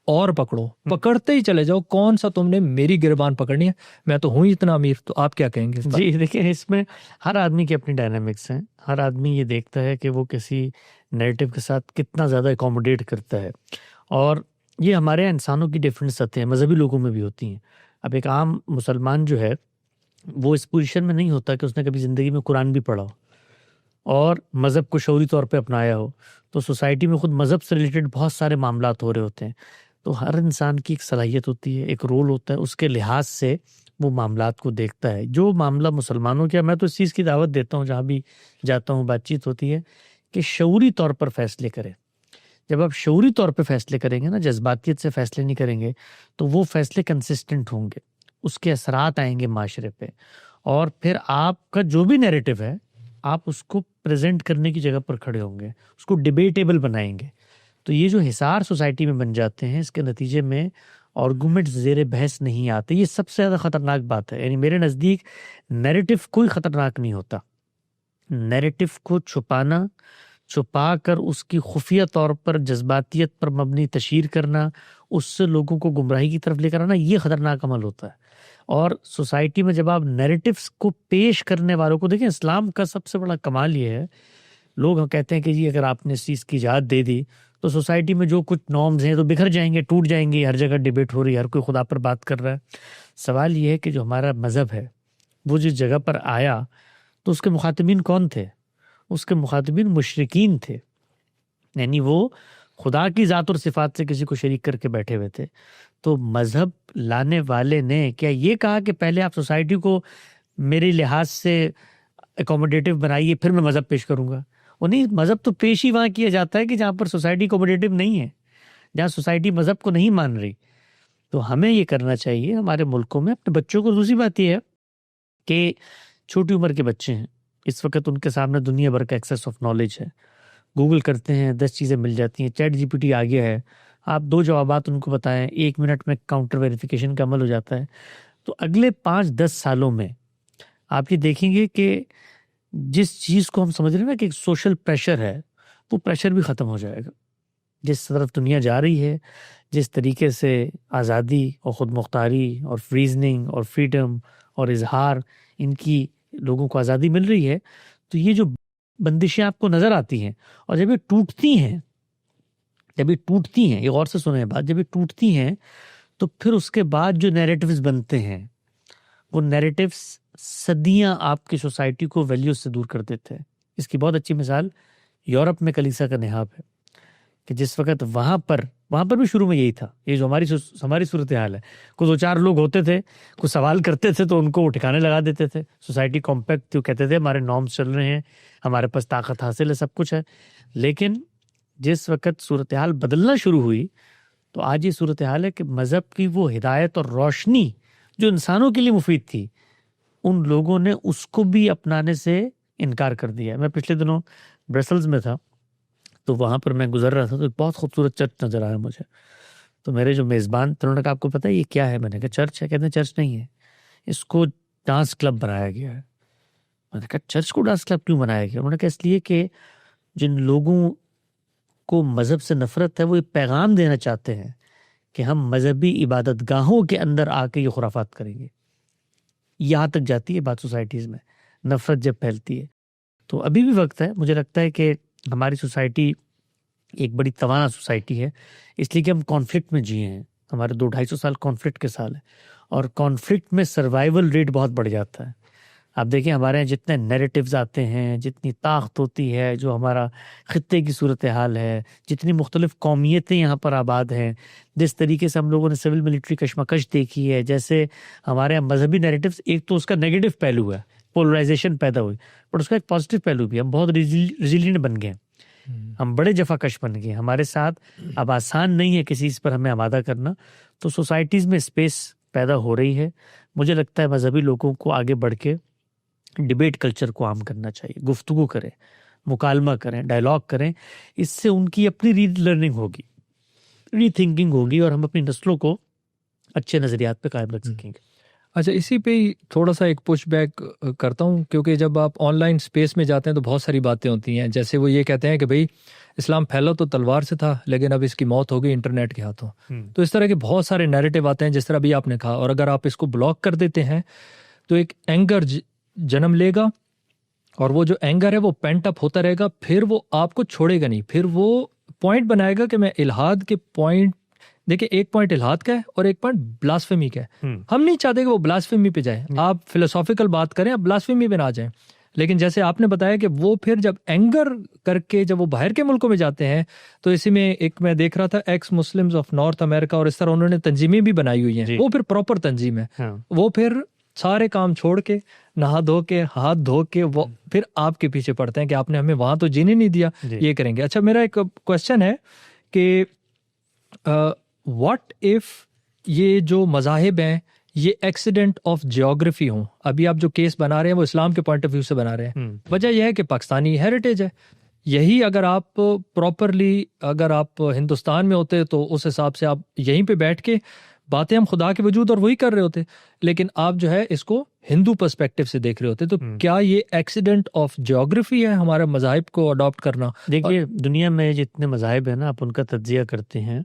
اور پکڑو، پکڑتے ہی چلے جاؤ، کون سا تم نے میری گربان پکڑنی ہے، میں تو ہوں ہی اتنا امیر. تو آپ کیا کہیں گے؟
جی دیکھیں، اس میں ہر آدمی کی اپنی ڈائنامکس ہیں، ہر آدمی یہ دیکھتا ہے کہ وہ کسی نیریٹو کے ساتھ کتنا زیادہ اکوموڈیٹ کرتا ہے، اور یہ ہمارے انسانوں کی ڈیفرنٹ سطحیں ہیں، مذہبی لوگوں میں بھی ہوتی ہیں. اب ایک عام مسلمان جو ہے وہ اس پوزیشن میں نہیں ہوتا کہ اس نے کبھی زندگی میں قرآن بھی پڑھا ہو اور مذہب کو شعوری طور پہ اپنایا ہو. تو سوسائٹی میں خود مذہب سے ریلیٹڈ بہت سارے معاملات ہو رہے ہوتے ہیں، تو ہر انسان کی ایک صلاحیت ہوتی ہے، ایک رول ہوتا ہے، اس کے لحاظ سے وہ معاملات کو دیکھتا ہے. جو معاملہ مسلمانوں کا، میں تو اس چیز کی دعوت دیتا ہوں جہاں بھی جاتا ہوں، بات چیت ہوتی ہے کہ شعوری طور پر فیصلے کریں. جب آپ شعوری طور پہ فیصلے کریں گے نا، جذباتیت سے فیصلے نہیں کریں گے، تو وہ فیصلے کنسسٹنٹ ہوں گے، اس کے اثرات آئیں گے معاشرے پہ، اور پھر آپ کا جو بھی نیریٹو ہے آپ اس کو پریزنٹ کرنے کی جگہ پر کھڑے ہوں گے، اس کو ڈیبیٹیبل بنائیں گے. تو یہ جو حصار سوسائٹی میں بن جاتے ہیں، اس کے نتیجے میں آرگومنٹ زیر بحث نہیں آتے. یہ سب سے زیادہ خطرناک بات ہے. یعنی میرے نزدیک نیریٹو کوئی خطرناک نہیں ہوتا. نیریٹو کو چھپا کر اس کی خفیہ طور پر جذباتیت پر مبنی تشہیر کرنا، اس سے لوگوں کو گمراہی کی طرف لے کر آنا، یہ خطرناک عمل ہوتا ہے. اور سوسائٹی میں جب آپ نیریٹیوز کو پیش کرنے والوں کو دیکھیں، اسلام کا سب سے بڑا کمال یہ ہے، لوگ کہتے ہیں کہ جی اگر آپ نے اس چیز کی اجازت دے دی تو سوسائٹی میں جو کچھ نارمز ہیں تو بکھر جائیں گے، ٹوٹ جائیں گے، ہر جگہ ڈیبیٹ ہو رہی ہے، ہر کوئی خدا پر بات کر رہا ہے. سوال یہ ہے کہ جو ہمارا مذہب ہے وہ جس جگہ پر آیا تو اس کے مخاطبین کون تھے؟ اس کے مخاطبین مشرکین تھے، یعنی وہ خدا کی ذات اور صفات سے کسی کو شریک کر کے بیٹھے ہوئے تھے. تو مذہب لانے والے نے کیا یہ کہا کہ پہلے آپ سوسائٹی کو میرے لحاظ سے اکوموڈیٹو بنائیے پھر میں مذہب پیش کروں گا؟ وہ نہیں، مذہب تو پیش ہی وہاں کیا جاتا ہے کہ جہاں پر سوسائٹی اکوموڈیٹو نہیں ہے، جہاں سوسائٹی مذہب کو نہیں مان رہی. تو ہمیں یہ کرنا چاہیے ہمارے ملکوں میں اپنے بچوں کو. دوسری بات یہ ہے کہ چھوٹی عمر کے بچے ہیں، اس وقت ان کے سامنے دنیا بھر کا ایکسیس آف نالج ہے، گوگل کرتے ہیں 10 چیزیں مل جاتی ہیں، چیٹ جی پی ٹی آ گیا ہے، آپ 2 جوابات ان کو بتائیں، 1 منٹ میں کاؤنٹر ویریفیکیشن کا عمل ہو جاتا ہے. تو اگلے 5-10 سالوں میں آپ یہ دیکھیں گے کہ جس چیز کو ہم سمجھ رہے ہیں نا کہ ایک سوشل پریشر ہے، وہ پریشر بھی ختم ہو جائے گا. جس طرف دنیا جا رہی ہے، جس طریقے سے آزادی اور خود مختاری اور فریزننگ اور فریڈم اور اظہار، ان کی لوگوں کو آزادی مل رہی ہے، تو یہ جو بندشیں آپ کو نظر آتی ہیں، اور جب یہ ٹوٹتی ہیں، یہ غور سے سنیں بات، جب یہ ٹوٹتی ہیں تو پھر اس کے بعد جو نیریٹیوز بنتے ہیں وہ نیریٹیوز صدیاں آپ کی سوسائٹی کو ویلیوز سے دور کر دیتے ہیں. اس کی بہت اچھی مثال یورپ میں کلیسا کا نہاب ہے کہ جس وقت وہاں پر بھی شروع میں یہی تھا. یہ جو ہماری صورتحال ہے, کوئی 2-4 لوگ ہوتے تھے, کوئی سوال کرتے تھے تو ان کو وہ ٹھکانے لگا دیتے تھے. سوسائٹی کمپیکٹ تھی, وہ کہتے تھے ہمارے نارمز چل رہے ہیں, ہمارے پاس طاقت حاصل ہے, سب کچھ ہے. لیکن جس وقت صورتحال بدلنا شروع ہوئی تو آج یہ صورتحال ہے کہ مذہب کی وہ ہدایت اور روشنی جو انسانوں کے لیے مفید تھی, ان لوگوں نے اس کو بھی اپنانے سے انکار کر دیا. میں پچھلے دنوں برسلز میں تھا تو وہاں پر میں گزر رہا تھا تو ایک بہت خوبصورت چرچ نظر آیا مجھے. تو میرے جو میزبان تھے انہوں نے کہا آپ کو پتہ ہے یہ کیا ہے؟ میں نے کہا چرچ ہے. کہتے ہیں چرچ نہیں ہے, اس کو ڈانس کلب بنایا گیا ہے. میں نے کہا چرچ کو ڈانس کلب کیوں بنایا گیا؟ انہوں نے کہا اس لیے کہ جن لوگوں کو مذہب سے نفرت ہے وہ یہ پیغام دینا چاہتے ہیں کہ ہم مذہبی عبادت گاہوں کے اندر آ کے یہ خرافات کریں گے. یہاں تک جاتی ہے بات سوسائٹیز میں, نفرت جب پھیلتی ہے. تو ابھی بھی وقت ہے, مجھے لگتا ہے کہ ہماری سوسائٹی ایک بڑی توانا سوسائٹی ہے, اس لیے کہ ہم کانفلکٹ میں جیے ہیں. ہمارے 200-250 سال کانفلکٹ کے سال ہیں, اور کانفلکٹ میں سروائیول ریٹ بہت بڑھ جاتا ہے. آپ دیکھیں ہمارے یہاں جتنے نیریٹیوز آتے ہیں, جتنی طاقت ہوتی ہے, جو ہمارا خطے کی صورتحال ہے, جتنی مختلف قومیتیں یہاں پر آباد ہیں, جس طریقے سے ہم لوگوں نے سول ملٹری کشمکش دیکھی ہے, جیسے ہمارے یہاں مذہبی نیریٹیوز, ایک تو اس کا نیگیٹو پہلو ہے, پولرائزیشن پیدا ہوئی, بٹ اس کا ایک پازیٹیو پہلو بھی ہے. ہم بہت ریزیلینٹ بن گئے, ہم بڑے جفا کش بن گئے. ہمارے ساتھ اب آسان نہیں ہے کسی چیز پر ہمیں آمادہ کرنا. تو سوسائٹیز میں اسپیس پیدا ہو رہی ہے. مجھے لگتا ہے مذہبی لوگوں کو آگے بڑھ کے ڈیبیٹ کلچر کو عام کرنا چاہیے, گفتگو کریں, مکالمہ کریں, ڈائلاگ کریں. اس سے ان کی اپنی ری لرننگ ہوگی, ری تھنکنگ ہوگی, اور ہم اپنی نسلوں کو اچھے نظریات پہ قائم رکھ سکیں گے.
اچھا, اسی پہ ہی تھوڑا سا ایک پش بیک کرتا ہوں, کیونکہ جب آپ آن لائن اسپیس میں جاتے ہیں تو بہت ساری باتیں ہوتی ہیں. جیسے وہ یہ کہتے ہیں کہ بھئی اسلام پھیلا تو تلوار سے تھا, لیکن اب اس کی موت ہو گئی انٹرنیٹ کے ہاتھوں. تو اس طرح کے بہت سارے نیریٹو آتے ہیں جس طرح بھی آپ نے کہا, اور اگر آپ اس کو بلاک کر دیتے ہیں تو ایک اینگر جنم لے گا, اور وہ جو اینگر ہے وہ پینٹ اپ ہوتا رہے گا. پھر وہ آپ کو چھوڑے گا نہیں, پھر وہ پوائنٹ بنائے گا کہ میں الہاد کے پوائنٹ, دیکھیں ایک پوائنٹ الہاد کا ہے اور ایک پوائنٹ بلاسفیمی کا ہے. ہم نہیں چاہتے کہ وہ بلاسفیمی پہ جائیں, آپ فلسافیکل بات کریں, آپ بلاسفیمی پہ نہ جائیں. لیکن جیسے آپ نے بتایا کہ وہ پھر جب اینگر کر کے جب وہ باہر کے ملکوں میں جاتے ہیں, تو اسی میں ایک میں دیکھ رہا تھا ایکس مسلمز آف نارتھ امریکہ, اور اس طرح انہوں نے تنظیمیں بھی بنائی ہوئی ہیں. وہ پھر پراپر تنظیم ہے, وہ پھر سارے کام چھوڑ کے, نہا دھو کے, ہاتھ دھو کے, وہ پھر آپ کے پیچھے پڑتے ہیں کہ آپ نے ہمیں وہاں تو جینے نہیں دیا, یہ کریں گے. اچھا, میرا ایک کوشچن ہے کہ واٹ ایف یہ جو مذاہب ہیں یہ ایکسیڈنٹ آف جیوگرافی ہوں. ابھی آپ جو کیس بنا رہے ہیں وہ اسلام کے پوائنٹ آف ویو سے بنا رہے ہیں. وجہ یہ ہے کہ پاکستانی ہیریٹیج ہے. یہی اگر آپ پراپرلی, اگر آپ ہندوستان میں ہوتے تو اس حساب سے آپ یہیں پہ بیٹھ کے باتیں ہم خدا کے وجود اور وہی کر رہے ہوتے, لیکن آپ جو ہے اس کو ہندو پرسپیکٹو سے دیکھ رہے ہوتے. تو کیا یہ ایکسیڈنٹ آف جیوگرافی ہے ہمارے مذاہب کو اڈاپٹ کرنا؟
دیکھیے دنیا میں جتنے مذاہب ہیں نا, آپ ان کا تجزیہ کرتے ہیں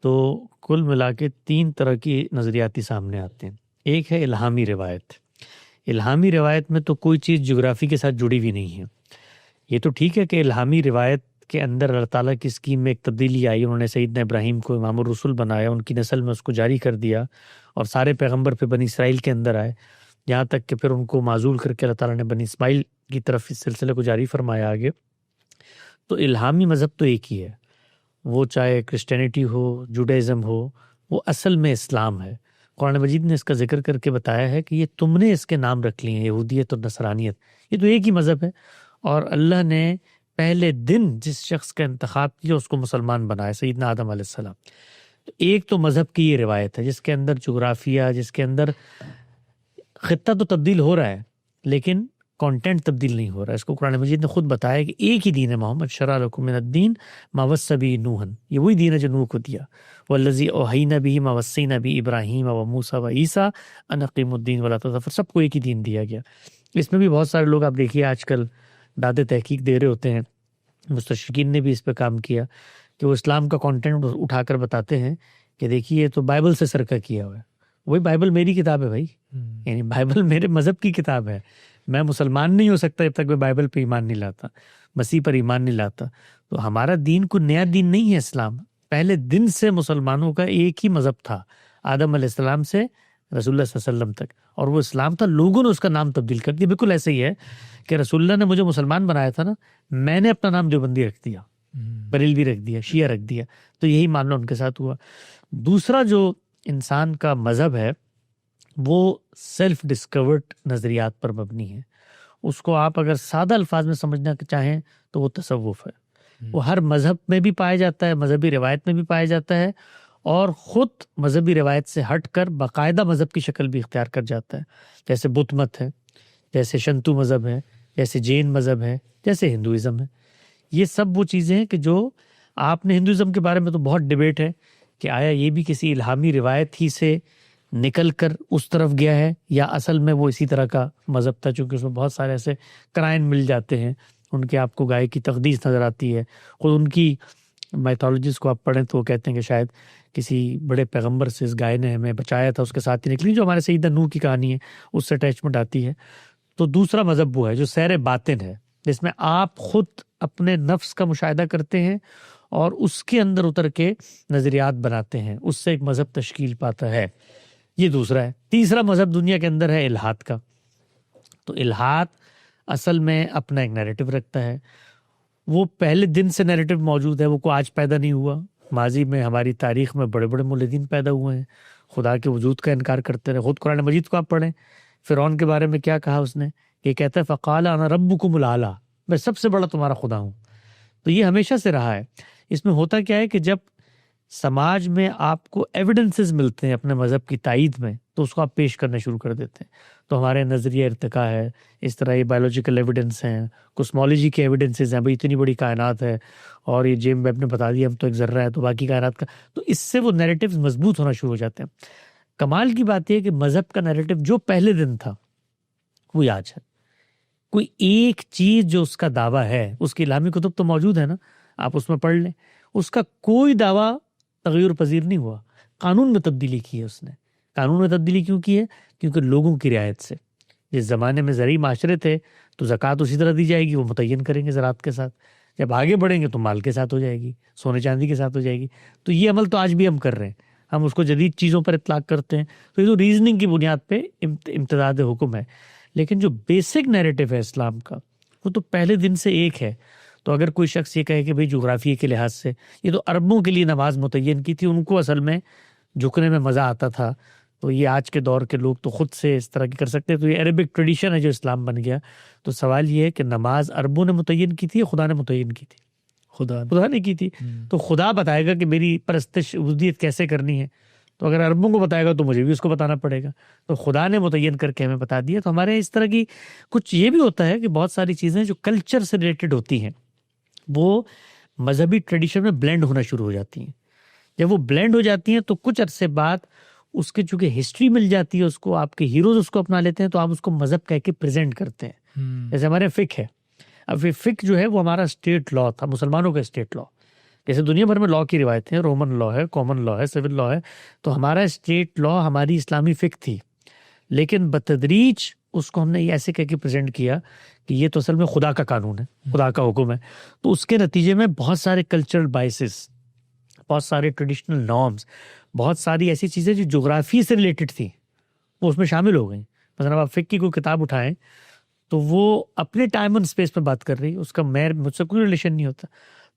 تو کل ملا کے 3 طرح کی نظریاتی سامنے آتے ہیں. ایک ہے الہامی روایت. الہامی روایت میں تو کوئی چیز جغرافی کے ساتھ جڑی ہوئی نہیں ہے. یہ تو ٹھیک ہے کہ الہامی روایت کے اندر اللہ تعالیٰ کی اسکیم میں ایک تبدیلی آئی, انہوں نے سیدنا ابراہیم کو امام الرسول بنایا, ان کی نسل میں اس کو جاری کر دیا, اور سارے پیغمبر پہ بنی اسرائیل کے اندر آئے, یہاں تک کہ پھر ان کو معزول کر کے اللہ تعالیٰ نے بنی اسماعیل کی طرف اس سلسلے کو جاری فرمایا آگے. تو الہامی مذہب تو ایک ہی ہے, وہ چاہے کرسچینٹی ہو, جوڈائزم ہو, وہ اصل میں اسلام ہے. قرآن مجید نے اس کا ذکر کر کے بتایا ہے کہ یہ تم نے اس کے نام رکھ لیے ہیں, یہودیت اور نصرانیت, یہ تو ایک ہی مذہب ہے. اور اللہ نے پہلے دن جس شخص کا انتخاب کیا اس کو مسلمان بنایا, سیدنا آدم علیہ السلام. تو ایک تو مذہب کی یہ روایت ہے جس کے اندر جغرافیہ, جس کے اندر خطہ تو تبدیل ہو رہا ہے لیکن کانٹینٹ تبدیل نہیں ہو رہا. اس کو قرآن مجید نے خود بتایا کہ ایک ہی دین ہے محمد, شرع لکم من الدین ما وصی بہ نوحا, یہ وہی دین ہے جو نوح کو دیا, والذی اوحینا بہ ما وصینا بہ ابراہیم و موسیٰ و عیسیٰ ان اقیموا الدین ولا تفرقوا. سب کو ایک ہی دین دیا گیا. اس میں بھی بہت سارے لوگ آپ دیکھیے آج کل داد تحقیق دے رہے ہوتے ہیں, مستشرقین نے بھی اس پہ کام کیا کہ وہ اسلام کا کانٹینٹ اٹھا کر بتاتے ہیں کہ دیکھیے یہ تو بائبل سے سرقہ کیا ہوا ہے. وہی بائبل میری کتاب ہے بھائی, یعنی بائبل میرے مذہب کی کتاب ہے. میں مسلمان نہیں ہو سکتا جب تک میں بائبل پہ ایمان نہیں لاتا, مسیح پر ایمان نہیں لاتا. تو ہمارا دین کوئی نیا دین نہیں ہے اسلام. پہلے دن سے مسلمانوں کا ایک ہی مذہب تھا, آدم علیہ السلام سے رسول اللہ صلی اللہ علیہ وسلم تک، اور وہ اسلام تھا، لوگوں نے اس کا نام تبدیل کر دیا. بالکل ایسے ہی ہے کہ رسول اللہ نے مجھے مسلمان بنایا تھا نا، میں نے اپنا نام دیوبندی رکھ دیا، بریلوی رکھ دیا، شیعہ رکھ دیا. تو یہی معاملہ ان کے ساتھ ہوا. دوسرا جو انسان کا مذہب ہے وہ سیلف ڈسکورڈ نظریات پر مبنی ہے. اس کو آپ اگر سادہ الفاظ میں سمجھنا چاہیں تو وہ تصوف ہے. وہ ہر مذہب میں بھی پایا جاتا ہے، مذہبی روایت میں بھی پایا جاتا ہے، اور خود مذہبی روایت سے ہٹ کر باقاعدہ مذہب کی شکل بھی اختیار کر جاتا ہے. جیسے بدھ مت ہے، جیسے شنتو مذہب ہے، جیسے جین مذہب ہے، جیسے ہندوازم ہے. یہ سب وہ چیزیں ہیں کہ جو آپ نے ہندوازم کے بارے میں تو بہت ڈیبیٹ ہے کہ آیا یہ بھی کسی الہامی روایت ہی سے نکل کر اس طرف گیا ہے یا اصل میں وہ اسی طرح کا مذہب تھا، چونکہ اس میں بہت سارے ایسے کرائن مل جاتے ہیں. ان کے آپ کو گائے کی تقدیس نظر آتی ہے. خود ان کی میتھولوجیز کو آپ پڑھیں تو وہ کہتے ہیں کہ شاید کسی بڑے پیغمبر سے اس گائے نے ہمیں بچایا تھا، اس کے ساتھ ہی نکلی، جو ہمارے سیدہ نوح کی کہانی ہے اس سے اٹیچمنٹ آتی ہے. تو دوسرا مذہب وہ ہے جو سیر باطن ہے، جس میں آپ خود اپنے نفس کا مشاہدہ کرتے ہیں اور اس کے اندر اتر کے نظریات بناتے ہیں، اس سے ایک مذہب تشکیل پاتا ہے. یہ دوسرا ہے. تیسرا مذہب دنیا کے اندر ہے الہاد کا. تو الہاد اصل میں اپنا ایک نیریٹو رکھتا ہے. وہ پہلے دن سے نیریٹو موجود ہے، وہ کو آج پیدا نہیں ہوا. ماضی میں ہماری تاریخ میں بڑے بڑے ملحدین پیدا ہوئے ہیں، خدا کے وجود کا انکار کرتے رہے. خود قرآن مجید کو آپ پڑھیں، فرعون کے بارے میں کیا کہا اس نے کہ کہتا ہے فقال انا ربکم الاعلی، میں سب سے بڑا تمہارا خدا ہوں. تو یہ ہمیشہ سے رہا ہے. اس میں ہوتا کیا ہے کہ جب سماج میں آپ کو ایویڈنسز ملتے ہیں اپنے مذہب کی تائید میں تو اس کو آپ پیش کرنا شروع کر دیتے ہیں. تو ہمارے نظریہ ارتقاء ہے، اس طرح یہ بایولوجیکل ایویڈنس ہیں، کوسمولوجی کے ایویڈنسز ہیں، بھئی اتنی بڑی کائنات ہے اور یہ جیم ویب نے بتا دیا ہم تو ایک ذرہ ہے تو باقی کائنات کا. تو اس سے وہ نیریٹیوز مضبوط ہونا شروع ہو جاتے ہیں. کمال کی بات یہ ہے کہ مذہب کا نیریٹیو جو پہلے دن تھا وہ آج ہے. کوئی ایک چیز جو اس کا دعویٰ ہے، اس کی الہامی کتب تو موجود ہے نا، آپ اس میں پڑھ لیں، اس کا کوئی دعویٰ تغیر پذیر نہیں ہوا. قانون میں تبدیلی کی ہے اس نے. قانون میں تبدیلی کیوں کی ہے؟ کیونکہ لوگوں کی رعایت سے. جس زمانے میں زرعی معاشرے تھے تو زکوٰۃ اسی طرح دی جائے گی، وہ متعین کریں گے زراعت کے ساتھ. جب آگے بڑھیں گے تو مال کے ساتھ ہو جائے گی، سونے چاندی کے ساتھ ہو جائے گی. تو یہ عمل تو آج بھی ہم کر رہے ہیں، ہم اس کو جدید چیزوں پر اطلاق کرتے ہیں. تو یہ تو ریزننگ کی بنیاد پہ امتداد حکم ہے. لیکن جو بیسک نیریٹو ہے اسلام کا وہ تو پہلے دن سے ایک ہے. تو اگر کوئی شخص یہ کہے کہ بھئی جغرافیے کے لحاظ سے یہ تو عربوں کے لیے نماز متعین کی تھی، ان کو اصل میں جھکنے میں مزہ آتا تھا، تو یہ آج کے دور کے لوگ تو خود سے اس طرح کی کر سکتے ہیں. تو یہ عربک ٹریڈیشن ہے جو اسلام بن گیا. تو سوال یہ ہے کہ نماز عربوں نے متعین کی تھی یا خدا نے متعین کی تھی؟ خدا نے کی تھی. تو خدا بتائے گا کہ میری پرستش عبودیت کیسے کرنی ہے. تو اگر عربوں کو بتائے گا تو مجھے بھی اس کو بتانا پڑے گا. تو خدا نے متعین کر کے ہمیں بتا دیا. تو ہمارے اس طرح کی کچھ یہ بھی ہوتا ہے کہ بہت ساری چیزیں جو کلچر سے ریلیٹڈ ہوتی ہیں وہ مذہبی ٹریڈیشن میں بلینڈ ہونا شروع ہو جاتی ہیں. جب وہ بلینڈ ہو جاتی ہیں تو کچھ عرصے بعد اس کے چونکہ ہسٹری مل جاتی ہے، اس کو آپ کے ہیروز اس کو اپنا لیتے ہیں، تو آپ اس کو مذہب کہہ کے پریزنٹ کرتے ہیں. جیسے ہمارے فقہ ہے. اب یہ فقہ جو ہے وہ ہمارا اسٹیٹ لا تھا، مسلمانوں کا اسٹیٹ لا. جیسے دنیا بھر میں لا کی روایتیں ہیں، رومن لا ہے، کامن لا ہے، سول لا ہے. تو ہمارا اسٹیٹ لا ہماری اسلامی فقہ تھی. لیکن بتدریج اس کو ہم نے ایسے کہہ کے پریزنٹ کیا کہ یہ تو اصل میں خدا کا قانون ہے، خدا کا حکم ہے. تو اس کے نتیجے میں بہت سارے کلچرل بائسز، بہت سارے ٹریڈیشنل نارمز، بہت ساری ایسی چیزیں جو جغرافی سے ریلیٹڈ تھیں وہ اس میں شامل ہو گئیں. مثلا آپ فقہ کی کوئی کتاب اٹھائیں تو وہ اپنے ٹائم اینڈ اسپیس میں بات کر رہی ہے، اس کا مجھ سے کوئی ریلیشن نہیں ہوتا.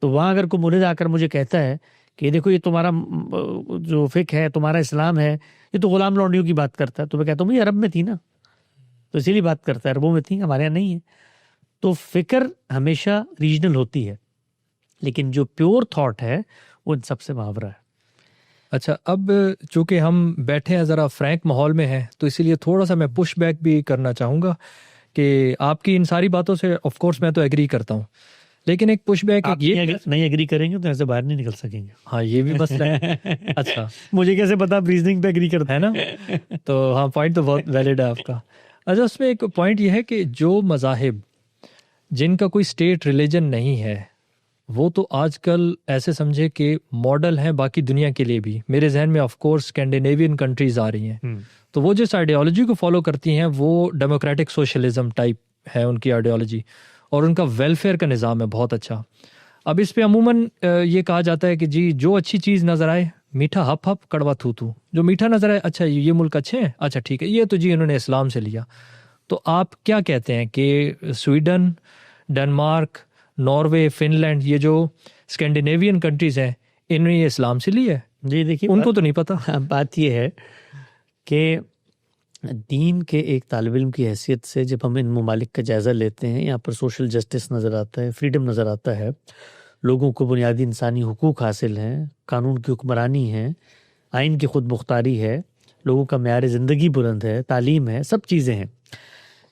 تو وہاں اگر کوئی مولد آ کر مجھے کہتا ہے کہ یہ دیکھو یہ تمہارا جو فقہ ہے، تمہارا اسلام ہے، یہ تو غلام لونڈیوں کی بات کرتا ہے، تو میں کہتا ہوں یہ عرب میں تھی نا، تو اسی لیے بات کرتا ہے، عربوں میں تھی، ہمارے یہاں نہیں ہے. تو فکر ہمیشہ ریجنل ہوتی ہے، لیکن جو پیور تھاٹ ہے وہ ان سب سے محاورہ ہے.
اچھا، اب چونکہ ہم بیٹھے ہیں ذرا فرینک ماحول میں ہیں تو اسی لیے تھوڑا سا میں پش بیک بھی کرنا چاہوں گا کہ آپ کی ان ساری باتوں سے آف کورس میں تو ایگری کرتا ہوں، لیکن ایک پش بیک
یہ نہیں ایگری کریں گے تو ایسے باہر نہیں نکل سکیں گے.
ہاں یہ بھی مسئلہ ہے. اچھا
مجھے کیسے پتا آپ ریزننگ پہ ایگری کرتے
ہیں نا؟ تو ہاں پوائنٹ تو بہت ویلڈ ہے آپ کا. اچھا، اس میں ایک پوائنٹ یہ ہے کہ جو مذاہب جن کا کوئی اسٹیٹ ریلیجن نہیں ہے وہ تو آج کل ایسے سمجھے کہ ماڈل ہیں باقی دنیا کے لیے بھی. میرے ذہن میں آف کورس اسکینڈینیوین کنٹریز آ رہی ہیں، تو وہ جس آئیڈیالوجی کو فالو کرتی ہیں وہ ڈیموکریٹک سوشلزم ٹائپ ہے ان کی آئیڈیالوجی، اور ان کا ویلفیئر کا نظام ہے بہت اچھا. اب اس پہ عموماً یہ کہا جاتا ہے کہ جی جو اچھی چیز نظر آئے میٹھا ہپ ہپ کڑوا تھو تھو، جو میٹھا نظر آئے اچھا یہ ملک اچھے ہیں، اچھا ٹھیک ہے یہ تو جی انہوں نے اسلام سے لیا. تو آپ کیا کہتے ہیں کہ Sweden, Denmark, Norway, Finland, یہ جو اسکینڈینیوین کنٹریز ہیں انہوں نے یہ اسلام سے لیا ہے؟
جی دیکھیے
ان کو تو نہیں پتہ.
بات یہ ہے کہ دین کے ایک طالب علم کی حیثیت سے جب ہم ان ممالک کا جائزہ لیتے ہیں، یہاں پر سوشل جسٹس نظر آتا ہے، فریڈم نظر آتا ہے، لوگوں کو بنیادی انسانی حقوق حاصل ہیں، قانون کی حکمرانی ہے، آئین کی خود مختاری ہے، لوگوں کا معیار زندگی بلند ہے، تعلیم ہے، سب چیزیں ہیں.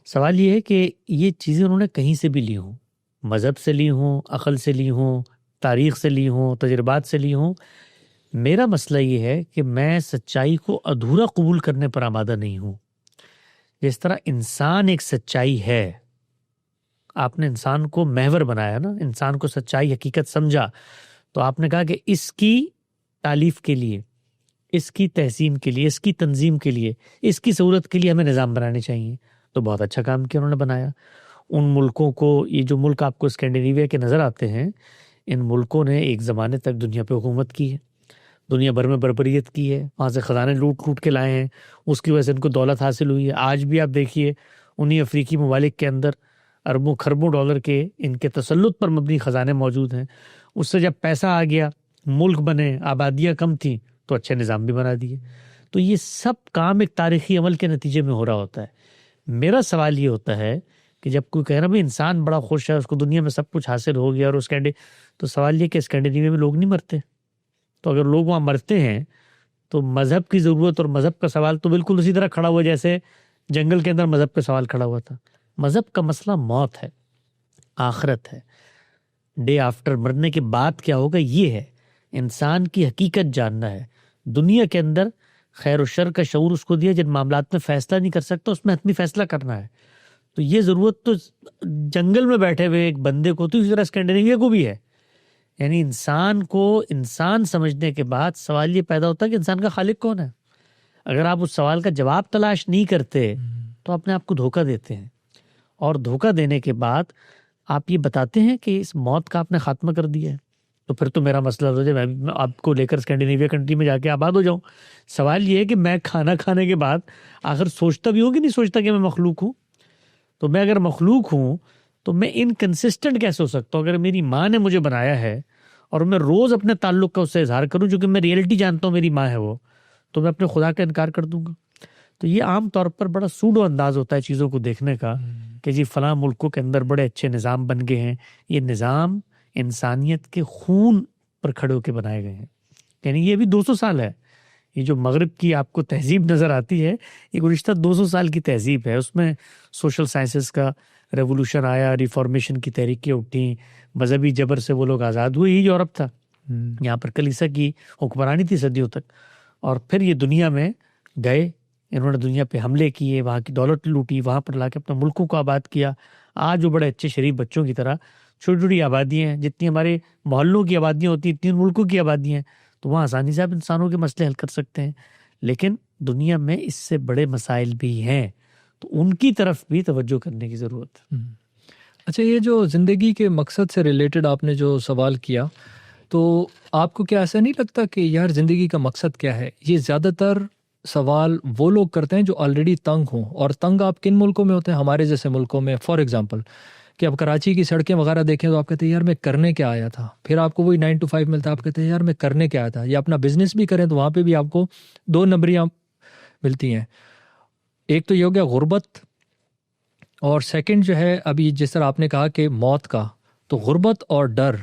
سوال یہ ہے کہ یہ چیزیں انہوں نے کہیں سے بھی لی ہوں، مذہب سے لی ہوں، عقل سے لی ہوں، تاریخ سے لی ہوں، تجربات سے لی ہوں. میرا مسئلہ یہ ہے کہ میں سچائی کو ادھورا قبول کرنے پر آمادہ نہیں ہوں. جس طرح انسان ایک سچائی ہے، آپ نے انسان کو محور بنایا نا، انسان کو سچائی حقیقت سمجھا، تو آپ نے کہا کہ اس کی تالیف کے لیے، اس کی تحسین کے لیے، اس کی تنظیم کے لیے، اس کی سہولت کے لیے ہمیں نظام بنانے چاہیے. تو بہت اچھا کام کیا انہوں نے بنایا. ان ملکوں کو، یہ جو ملک آپ کو اسکینڈینیویا کے نظر آتے ہیں، ان ملکوں نے ایک زمانے تک دنیا پہ حکومت کی ہے، دنیا بھر میں بربریت کی ہے، وہاں سے خزانے لوٹ کے لائے ہیں، اس کی وجہ سے ان کو دولت حاصل ہوئی ہے. آج بھی آپ دیکھیے انہی افریقی ممالک کے اندر اربوں خربوں ڈالر کے ان کے تسلط پر مبنی خزانے موجود ہیں. اس سے جب پیسہ آ گیا، ملک بنے، آبادیاں کم تھیں، تو اچھے نظام بھی بنا دیے. تو یہ سب کام ایک تاریخی عمل کے نتیجے میں ہو رہا ہوتا ہے. میرا سوال یہ ہوتا ہے کہ جب کوئی کہہ رہا بھائی انسان بڑا خوش ہے، اس کو دنیا میں سب کچھ حاصل ہو گیا، اور اس تو سوال یہ کہ اسکینڈینیویا میں لوگ نہیں مرتے. تو اگر لوگ وہاں مرتے ہیں تو مذہب کی ضرورت اور مذہب کا سوال تو بالکل اسی طرح کھڑا ہوا جیسے جنگل کے اندر مذہب کا سوال کھڑا ہوا تھا. مذہب کا مسئلہ موت ہے، آخرت ہے، ڈے آفٹر، مرنے کے بعد کیا ہوگا، یہ ہے. انسان کی حقیقت جاننا ہے. دنیا کے اندر خیر و شر کا شعور اس کو دیا، جن معاملات میں فیصلہ نہیں کر سکتا اس میں حتمی فیصلہ کرنا ہے. تو یہ ضرورت تو جنگل میں بیٹھے ہوئے ایک بندے کو، تو اسی طرح اسکینڈینیویا کو بھی ہے. یعنی انسان کو انسان سمجھنے کے بعد سوال یہ پیدا ہوتا ہے کہ انسان کا خالق کون ہے. اگر آپ اس سوال کا جواب تلاش نہیں کرتے تو اپنے آپ کو دھوکہ دیتے ہیں، اور دھوکہ دینے کے بعد آپ یہ بتاتے ہیں کہ اس موت کا آپ نے خاتمہ کر دیا ہے. تو پھر تو میرا مسئلہ ہو جائے، میں آپ کو لے کر اسکینڈینیویا کنٹری میں جا کے آباد ہو جاؤں. سوال یہ ہے کہ میں کھانا کھانے کے بعد آخر سوچتا بھی ہوں کہ نہیں سوچتا کہ میں مخلوق ہوں. تو میں اگر مخلوق ہوں تو میں انکنسسٹنٹ کیسے ہو سکتا ہوں؟ اگر میری ماں نے مجھے بنایا ہے اور میں روز اپنے تعلق کا اس سے اظہار کروں، جو کہ میں ریئلٹی جانتا ہوں میری ماں ہے وہ، تو میں اپنے خدا کا انکار کر دوں گا. تو یہ عام طور پر بڑا سوڈو انداز ہوتا ہے چیزوں کو دیکھنے کا کہ جی فلاں ملکوں کے اندر بڑے اچھے نظام بن گئے ہیں. یہ نظام انسانیت کے خون پر کھڑے ہو کے بنائے گئے ہیں. یعنی یہ بھی 200 سال ہے. یہ جو مغرب کی آپ کو تہذیب نظر آتی ہے، یہ گزشتہ 200 سال کی تہذیب ہے. اس میں سوشل سائنسز کا ریولوشن آیا، ریفارمیشن کی تحریکیں اٹھیں، مذہبی جبر سے وہ لوگ آزاد ہوئے. یہ یورپ تھا، یہاں پر کلیسا کی حکمرانی تھی صدیوں تک. اور پھر یہ دنیا میں گئے، انہوں نے دنیا پہ حملے کیے، وہاں کی دولت لوٹی، وہاں پر لا کے اپنے ملکوں کو آباد کیا. آج وہ بڑے اچھے شریف بچوں کی طرح چھوٹی چھوٹی آبادیاں ہیں، جتنی ہمارے محلوں کی آبادیاں ہوتی ہیں اتنی ملکوں کی آبادیاں ہیں. تو وہاں آسانی سے آپ انسانوں کے مسئلے حل کر سکتے ہیں. لیکن دنیا میں اس سے بڑے مسائل بھی ہیں، تو ان کی طرف بھی توجہ کرنے کی ضرورت ہے.
اچھا، یہ جو زندگی کے مقصد سے ریلیٹڈ آپ نے جو سوال کیا، تو آپ کو کیا ایسا نہیں لگتا کہ یار زندگی کا مقصد کیا ہے؟ یہ زیادہ تر سوال وہ لوگ کرتے ہیں جو آلریڈی تنگ ہوں. اور تنگ آپ کن ملکوں میں ہوتے ہیں؟ ہمارے جیسے ملکوں میں. فار ایگزامپل کہ اب کراچی کی سڑکیں وغیرہ دیکھیں تو آپ کہتے ہیں یار میں کرنے کیا آیا تھا. پھر آپ کو وہی 9 to 5 ملتا ہے، آپ کہتے ہیں یار میں کرنے کیا آیا تھا. یا اپنا بزنس بھی کریں تو وہاں پہ بھی آپ کو 2 نمبریاں ملتی ہیں. ایک تو یہ ہو گیا غربت، اور سیکنڈ جو ہے ابھی جس طرح آپ نے کہا کہ موت کا، تو غربت اور ڈر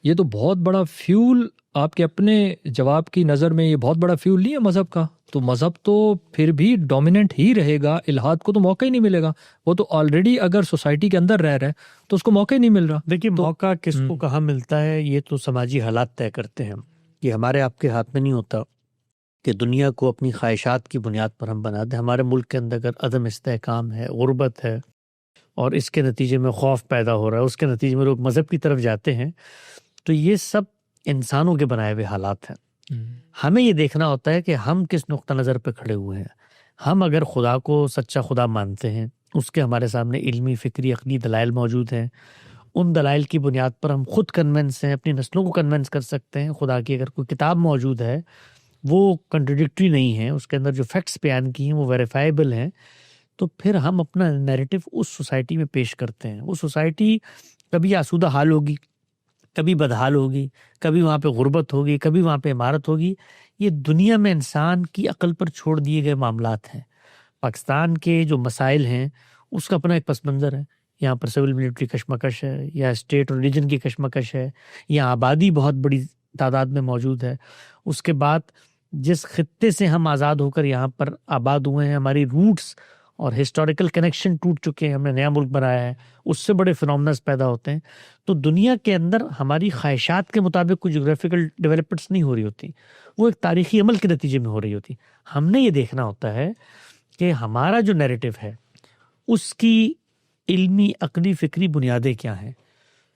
یہ تو بہت بڑا فیول آپ کے اپنے جواب کی نظر میں، یہ بہت بڑا فیول نہیں ہے مذہب کا. تو مذہب تو پھر بھی ڈومیننٹ ہی رہے گا. الہاد کو تو موقع ہی نہیں ملے گا. وہ تو آلریڈی اگر سوسائٹی کے اندر رہ رہا ہے تو اس کو موقع ہی نہیں مل رہا.
دیکھیے موقع کس کو کہاں ملتا ہے، یہ تو سماجی حالات طے کرتے ہیں. یہ ہمارے آپ کے ہاتھ میں نہیں ہوتا کہ دنیا کو اپنی خواہشات کی بنیاد پر ہم بنا دیں. ہمارے ملک کے اندر اگر عدم استحکام ہے، غربت ہے، اور اس کے نتیجے میں خوف پیدا ہو رہا ہے، اس کے نتیجے میں لوگ مذہب کی طرف جاتے ہیں، تو یہ سب انسانوں کے بنائے ہوئے حالات ہیں. ہمیں یہ دیکھنا ہوتا ہے کہ ہم کس نقطہ نظر پہ کھڑے ہوئے ہیں. ہم اگر خدا کو سچا خدا مانتے ہیں، اس کے ہمارے سامنے علمی، فکری، عقلی دلائل موجود ہیں، ان دلائل کی بنیاد پر ہم خود کنونس ہیں، اپنی نسلوں کو کنونس کر سکتے ہیں. خدا کی اگر کوئی کتاب موجود ہے وہ کنٹرڈکٹری نہیں ہیں، اس کے اندر جو فیکٹس بیان کی ہیں وہ ویریفائیبل ہیں، تو پھر ہم اپنا نیریٹو اس سوسائٹی میں پیش کرتے ہیں۔ وہ سوسائٹی کبھی آسودہ حال ہوگی، کبھی بدحال ہوگی، کبھی وہاں پہ غربت ہوگی، کبھی وہاں پہ عمارت ہوگی۔ یہ دنیا میں انسان کی عقل پر چھوڑ دیے گئے معاملات ہیں۔ پاکستان کے جو مسائل ہیں اس کا اپنا ایک پس منظر ہے، یہاں پر سول ملٹری کشمکش ہے، یا اسٹیٹ اور ریجن کی کشمکش ہے، یا آبادی بہت بڑی تعداد میں موجود ہے۔ اس کے بعد جس خطے سے ہم آزاد ہو کر یہاں پر آباد ہوئے ہیں، ہماری روٹس اور ہسٹوریکل کنیکشن ٹوٹ چکے ہیں، ہم نے نیا ملک بنایا ہے، اس سے بڑے فنومناز پیدا ہوتے ہیں۔ تو دنیا کے اندر ہماری خواہشات کے مطابق کوئی جغرافیکل ڈیولپمنٹس نہیں ہو رہی ہوتی، وہ ایک تاریخی عمل کے نتیجے میں ہو رہی ہوتی۔ ہم نے یہ دیکھنا ہوتا ہے کہ ہمارا جو نیریٹو ہے اس کی علمی عقلی فکری بنیادیں کیا ہیں۔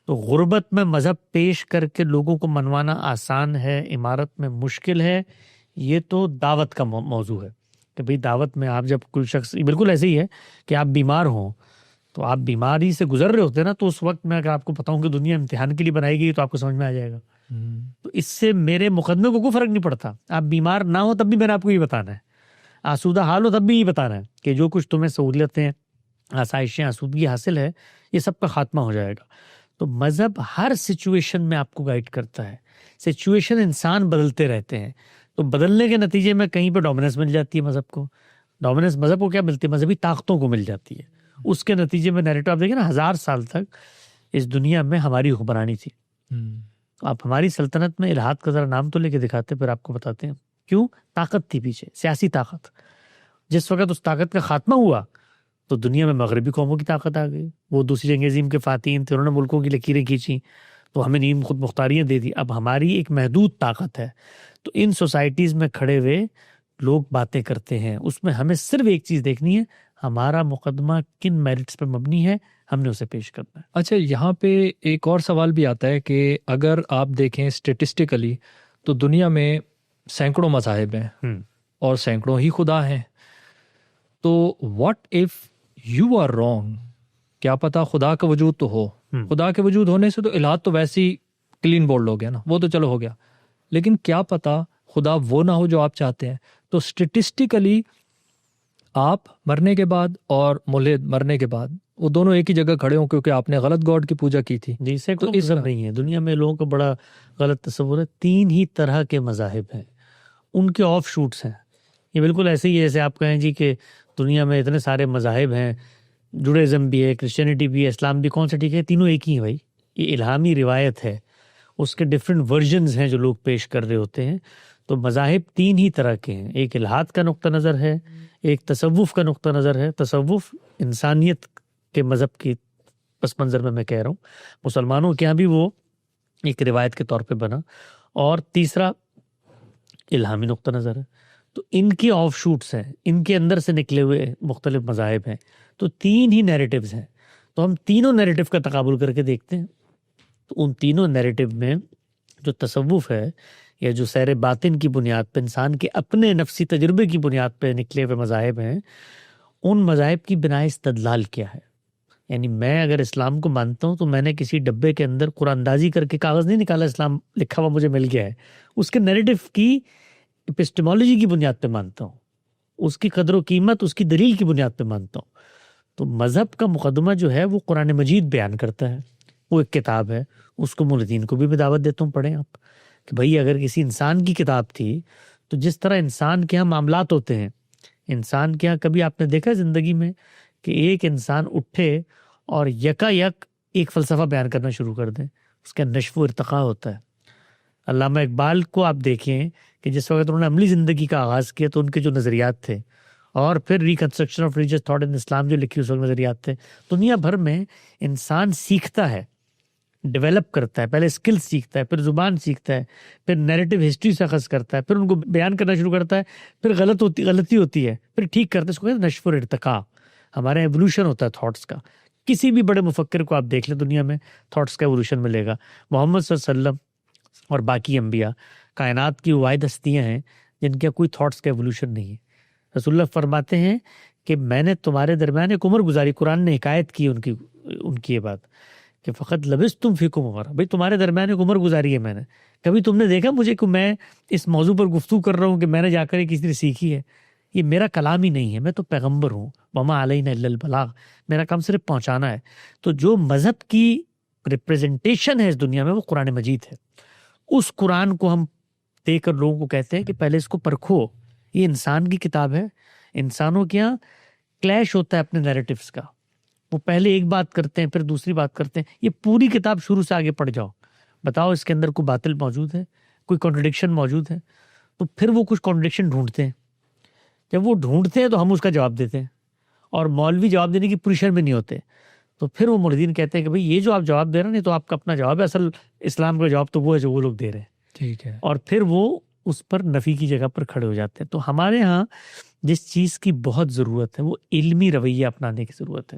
تو غربت میں مذہب پیش کر کے لوگوں کو منوانا آسان ہے، عمارت میں مشکل ہے، یہ تو دعوت کا موضوع ہے کہ بھئی دعوت میں آپ جب کوئی شخص، بالکل ایسے ہی ہے کہ آپ بیمار ہوں تو آپ بیماری سے گزر رہے ہوتے ہیں نا، تو اس وقت میں اگر آپ کو بتاؤں کہ دنیا امتحان کے لیے بنائی گئی تو آپ کو سمجھ میں آ جائے گا۔ تو اس سے میرے مقدمے کو کوئی فرق نہیں پڑتا، آپ بیمار نہ ہو تب بھی میں نے آپ کو یہ بتانا ہے، آسودہ حال ہو تب بھی یہ بتانا ہے کہ جو کچھ تمہیں سہولتیں، آسائشیں، آسودگی حاصل ہے، یہ سب کا خاتمہ ہو جائے گا۔ تو مذہب ہر سچویشن میں آپ کو گائیڈ کرتا ہے۔ سچویشن انسان بدلتے رہتے ہیں، تو بدلنے کے نتیجے میں کہیں پہ ڈومیننس مل جاتی ہے مذہب کو، ڈومیننس مذہب کو کیا ملتی ہے؟ مذہبی طاقتوں کو مل جاتی ہے۔ اس کے نتیجے میں نیریٹو آپ دیکھیں نا، 1000 سال تک اس دنیا میں ہماری حکمرانی تھی۔ آپ ہماری سلطنت میں الہاد کا ذرا نام تو لے کے دکھاتے، پھر آپ کو بتاتے ہیں کیوں۔ طاقت تھی پیچھے، سیاسی طاقت۔ جس وقت اس طاقت کا خاتمہ ہوا تو دنیا میں مغربی قوموں کی طاقت آ گئی، وہ دوسری جنگ عظیم کے فاتحین تھے، انہوں نے ملکوں کی لکیریں کھینچیں تو ہمیں نیم خود مختاریاں دے دی۔ اب ہماری ایک محدود طاقت ہے، تو ان سوسائٹیز میں کھڑے ہوئے لوگ باتیں کرتے ہیں، اس میں ہمیں صرف ایک چیز دیکھنی ہے، ہمارا مقدمہ کن میرٹس پر مبنی ہے، ہم نے اسے پیش کرنا ہے۔
اچھا، یہاں پہ ایک اور سوال بھی آتا ہے کہ اگر آپ دیکھیں اسٹیٹسٹیکلی تو دنیا میں سینکڑوں مذاہب ہیں اور سینکڑوں ہی خدا ہیں، تو what if you are wrong? کیا پتا خدا کا وجود تو ہو، خدا کے وجود ہونے سے تو الہاد تو ویسے ہی کلین بولڈ ہو گیا نا، وہ تو چلو ہو گیا، لیکن کیا پتا خدا وہ نہ ہو جو آپ چاہتے ہیں۔ تو اسٹیٹسٹیکلی آپ مرنے کے بعد اور ملحد مرنے کے بعد وہ دونوں ایک ہی جگہ کھڑے ہوں کیونکہ آپ نے غلط گاڈ کی پوجا کی تھی۔
جی، سینکڑوں مذہب نہیں ہے دنیا میں، لوگوں کا بڑا غلط تصور ہے۔ 3 ہی طرح کے مذاہب ہیں، ان کے آف شوٹس ہیں۔ یہ بالکل ایسے ہی ہے جیسے آپ کہیں جی کہ دنیا میں اتنے سارے مذاہب ہیں، جوڈائزم بھی ہے، کرسچینٹی بھی ہے، اسلام بھی، کون سا ٹھیک ہے؟ تینوں ایک ہی ہیں بھائی، یہ الہامی روایت ہے، اس کے ڈفرینٹ ورژنز ہیں جو لوگ پیش کر رہے ہوتے ہیں۔ تو مذاہب 3 ہی طرح کے ہیں، ایک الہاد کا نقطہ نظر ہے، ایک تصوف کا نقطہ نظر ہے، تصوف انسانیت کے مذہب کی پس منظر میں کہہ رہا ہوں، مسلمانوں کے یہاں بھی وہ ایک روایت کے طور پہ بنا، اور تیسرا الہامی نقطہ نظر ہے۔ تو ان کی آف شوٹس ہیں، ان کے اندر سے نکلے ہوئے مختلف مذاہب ہیں، تو 3 ہی نیریٹیوز ہیں، تو ہم تینوں نیریٹیو کا تقابل کر کے دیکھتے ہیں۔ تو ان تینوں نیریٹیو میں جو تصوف ہے یا جو سیر باطن کی بنیاد پہ، انسان کے اپنے نفسی تجربے کی بنیاد پہ نکلے ہوئے مذاہب ہیں، ان مذاہب کی بنا استدلال کیا ہے؟ یعنی میں اگر اسلام کو مانتا ہوں تو میں نے کسی ڈبے کے اندر قرآن اندازی کر کے کاغذ نہیں نکالا اسلام لکھا ہوا مجھے مل گیا ہے، اس کے نیریٹیو کی اپسٹمولوجی کی بنیاد پہ مانتا ہوں، اس کی قدر و قیمت اس کی دلیل کی بنیاد پہ مانتا ہوں۔ تو مذہب کا مقدمہ جو ہے وہ قرآن مجید بیان کرتا ہے، وہ ایک کتاب ہے، اس کو مولدین کو بھی میں دعوت دیتا ہوں پڑھیں آپ، کہ بھائی اگر کسی انسان کی کتاب تھی تو جس طرح انسان کے ہاں معاملات ہوتے ہیں، انسان کے ہاں کبھی آپ نے دیکھا زندگی میں کہ ایک انسان اٹھے اور یکا یک ایک فلسفہ بیان کرنا شروع کر دیں، اس کا نشو و ارتقاء ہوتا ہے۔ علامہ اقبال کو آپ دیکھیں کہ جس وقت انہوں نے عملی زندگی کا آغاز کیا تو ان کے جو نظریات تھے، اور پھر reconstruction of religious thought in Islam جو لکھی اس وقت نظریات تھے۔ دنیا بھر میں انسان سیکھتا ہے، ڈیولپ کرتا ہے، پہلے اسکل سیکھتا ہے، پھر زبان سیکھتا ہے، پھر نیریٹو ہسٹری سے اخذ کرتا ہے، پھر ان کو بیان کرنا شروع کرتا ہے، پھر غلطی ہوتی ہے، پھر ٹھیک کرتا ہے، اس کو کہتے ہیں نشو و ارتقاء۔ ہمارا ایوولوشن ہوتا ہے تھاٹس کا، کسی بھی بڑے مفکر کو آپ دیکھ لیں دنیا میں تھاٹس کا ایوولوشن ملے گا۔ محمد صلی اللہ علیہ وسلم اور باقی انبیاء کائنات کی واحد ہستیاں ہیں جن کے کوئی تھاٹس کا ایوولوشن نہیں ہے۔ رسول اللہ فرماتے ہیں کہ میں نے تمہارے درمیان ایک عمر گزاری، قرآن نے حکایت کی ان کی یہ بات کہ فقط لبثتم فیکم عمرا، بھائی تمہارے درمیان ایک عمر گزاری ہے میں نے، کبھی تم نے دیکھا مجھے کہ میں اس موضوع پر گفتگو کر رہا ہوں کہ میں نے جا کر کسی نے سیکھی ہے؟ یہ میرا کلام ہی نہیں ہے، میں تو پیغمبر ہوں، وما علینا الا البلاغ، میرا کام صرف پہنچانا ہے۔ تو جو مذہب کی ریپریزنٹیشن ہے اس دنیا میں وہ قرآن مجید ہے۔ اس قرآن کو ہم دے کر لوگوں کو کہتے ہیں کہ پہلے اس کو پرکھو، یہ انسان کی کتاب ہے۔ انسانوں کے یہاں کلیش ہوتا ہے اپنے نیریٹیوز کا، وہ پہلے ایک بات کرتے ہیں پھر دوسری بات کرتے ہیں۔ یہ پوری کتاب شروع سے آگے پڑھ جاؤ، بتاؤ اس کے اندر کوئی باطل موجود ہے، کوئی کانٹرڈکشن موجود ہے، تو پھر وہ کچھ کانٹرڈکشن ڈھونڈتے ہیں۔ جب وہ ڈھونڈتے ہیں تو ہم اس کا جواب دیتے ہیں، اور مولوی جواب دینے کی پوزیشن میں نہیں ہوتے، تو پھر وہ مولدین کہتے ہیں کہ بھئی یہ جو آپ جواب دے رہے ہیں نہیں تو آپ کا اپنا جواب ہے، اصل اسلام کا جواب تو وہ ہے جو وہ لوگ دے رہے ہیں۔
ٹھیک ہے،
اور پھر وہ اس پر نفی کی جگہ پر کھڑے ہو جاتے ہیں۔ تو ہمارے ہاں جس چیز کی بہت ضرورت ہے وہ علمی رویہ اپنانے کی ضرورت ہے۔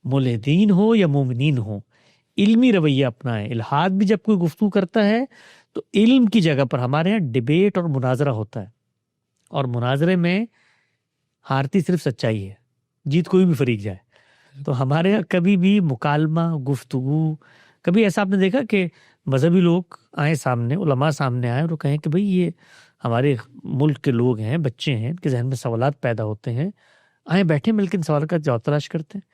ملحدین ہو یا مومنین ہو، علمی رویہ اپنائیں۔ الحاد بھی جب کوئی گفتگو کرتا ہے تو علم کی جگہ پر ہمارے ہاں ڈیبیٹ اور مناظرہ ہوتا ہے، اور مناظرے میں ہارتی صرف سچائی ہے، جیت کوئی بھی فریق جائے۔ تو ہمارے یہاں کبھی بھی مکالمہ، گفتگو، کبھی ایسا آپ نے دیکھا کہ مذہبی لوگ آئیں سامنے، علماء سامنے آئیں اور وہ کہیں کہ بھئی یہ ہمارے ملک کے لوگ ہیں، بچے ہیں، ان کے ذہن میں سوالات پیدا ہوتے ہیں، آئیں بیٹھیں مل کے ان سوال کا جواب تلاش کرتے ہیں،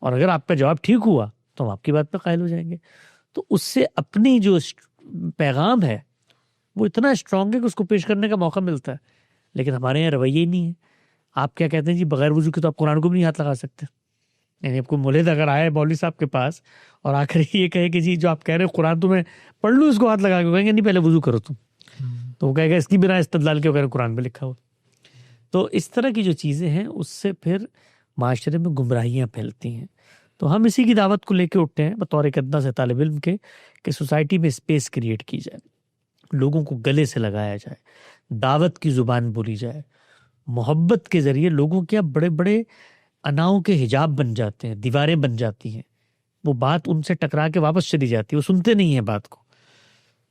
اور اگر آپ کا جواب ٹھیک ہوا تو ہم آپ کی بات پہ قائل ہو جائیں گے۔ تو اس سے اپنی جو پیغام ہے وہ اتنا اسٹرانگ ہے کہ اس کو پیش کرنے کا موقع ملتا ہے۔ لیکن ہمارے یہاں رویہ ہی نہیں ہے۔ آپ کیا کہتے ہیں جی بغیر وضو کے تو آپ قرآن کو بھی نہیں ہاتھ لگا سکتے۔ یعنی آپ کو مولد اگر آئے مولوی صاحب کے پاس اور آ کر یہ کہے کہ جی جو آپ کہہ رہے ہیں قرآن تو میں پڑھ لوں اس کو ہاتھ لگا کے، کہیں گے نہیں پہلے وضو کرو تم، تو وہ کہے گا اس کی بنا استدلال کے وغیرہ قرآن میں لکھا ہوا۔ تو اس طرح کی جو چیزیں ہیں اس سے پھر معاشرے میں گمراہیاں پھیلتی ہیں۔ تو ہم اسی کی دعوت کو لے کے اٹھتے ہیں بطور ایک ادنا سے طالب علم کے کہ سوسائٹی میں اسپیس کریٹ کی جائے، لوگوں کو گلے سے لگایا جائے، دعوت کی زبان بولی جائے، محبت کے ذریعے لوگوں کے بڑے بڑے اناؤں کے حجاب بن جاتے ہیں، دیواریں بن جاتی ہیں، وہ بات ان سے ٹکرا کے واپس چلی جاتی ہے، وہ سنتے نہیں ہیں بات کو۔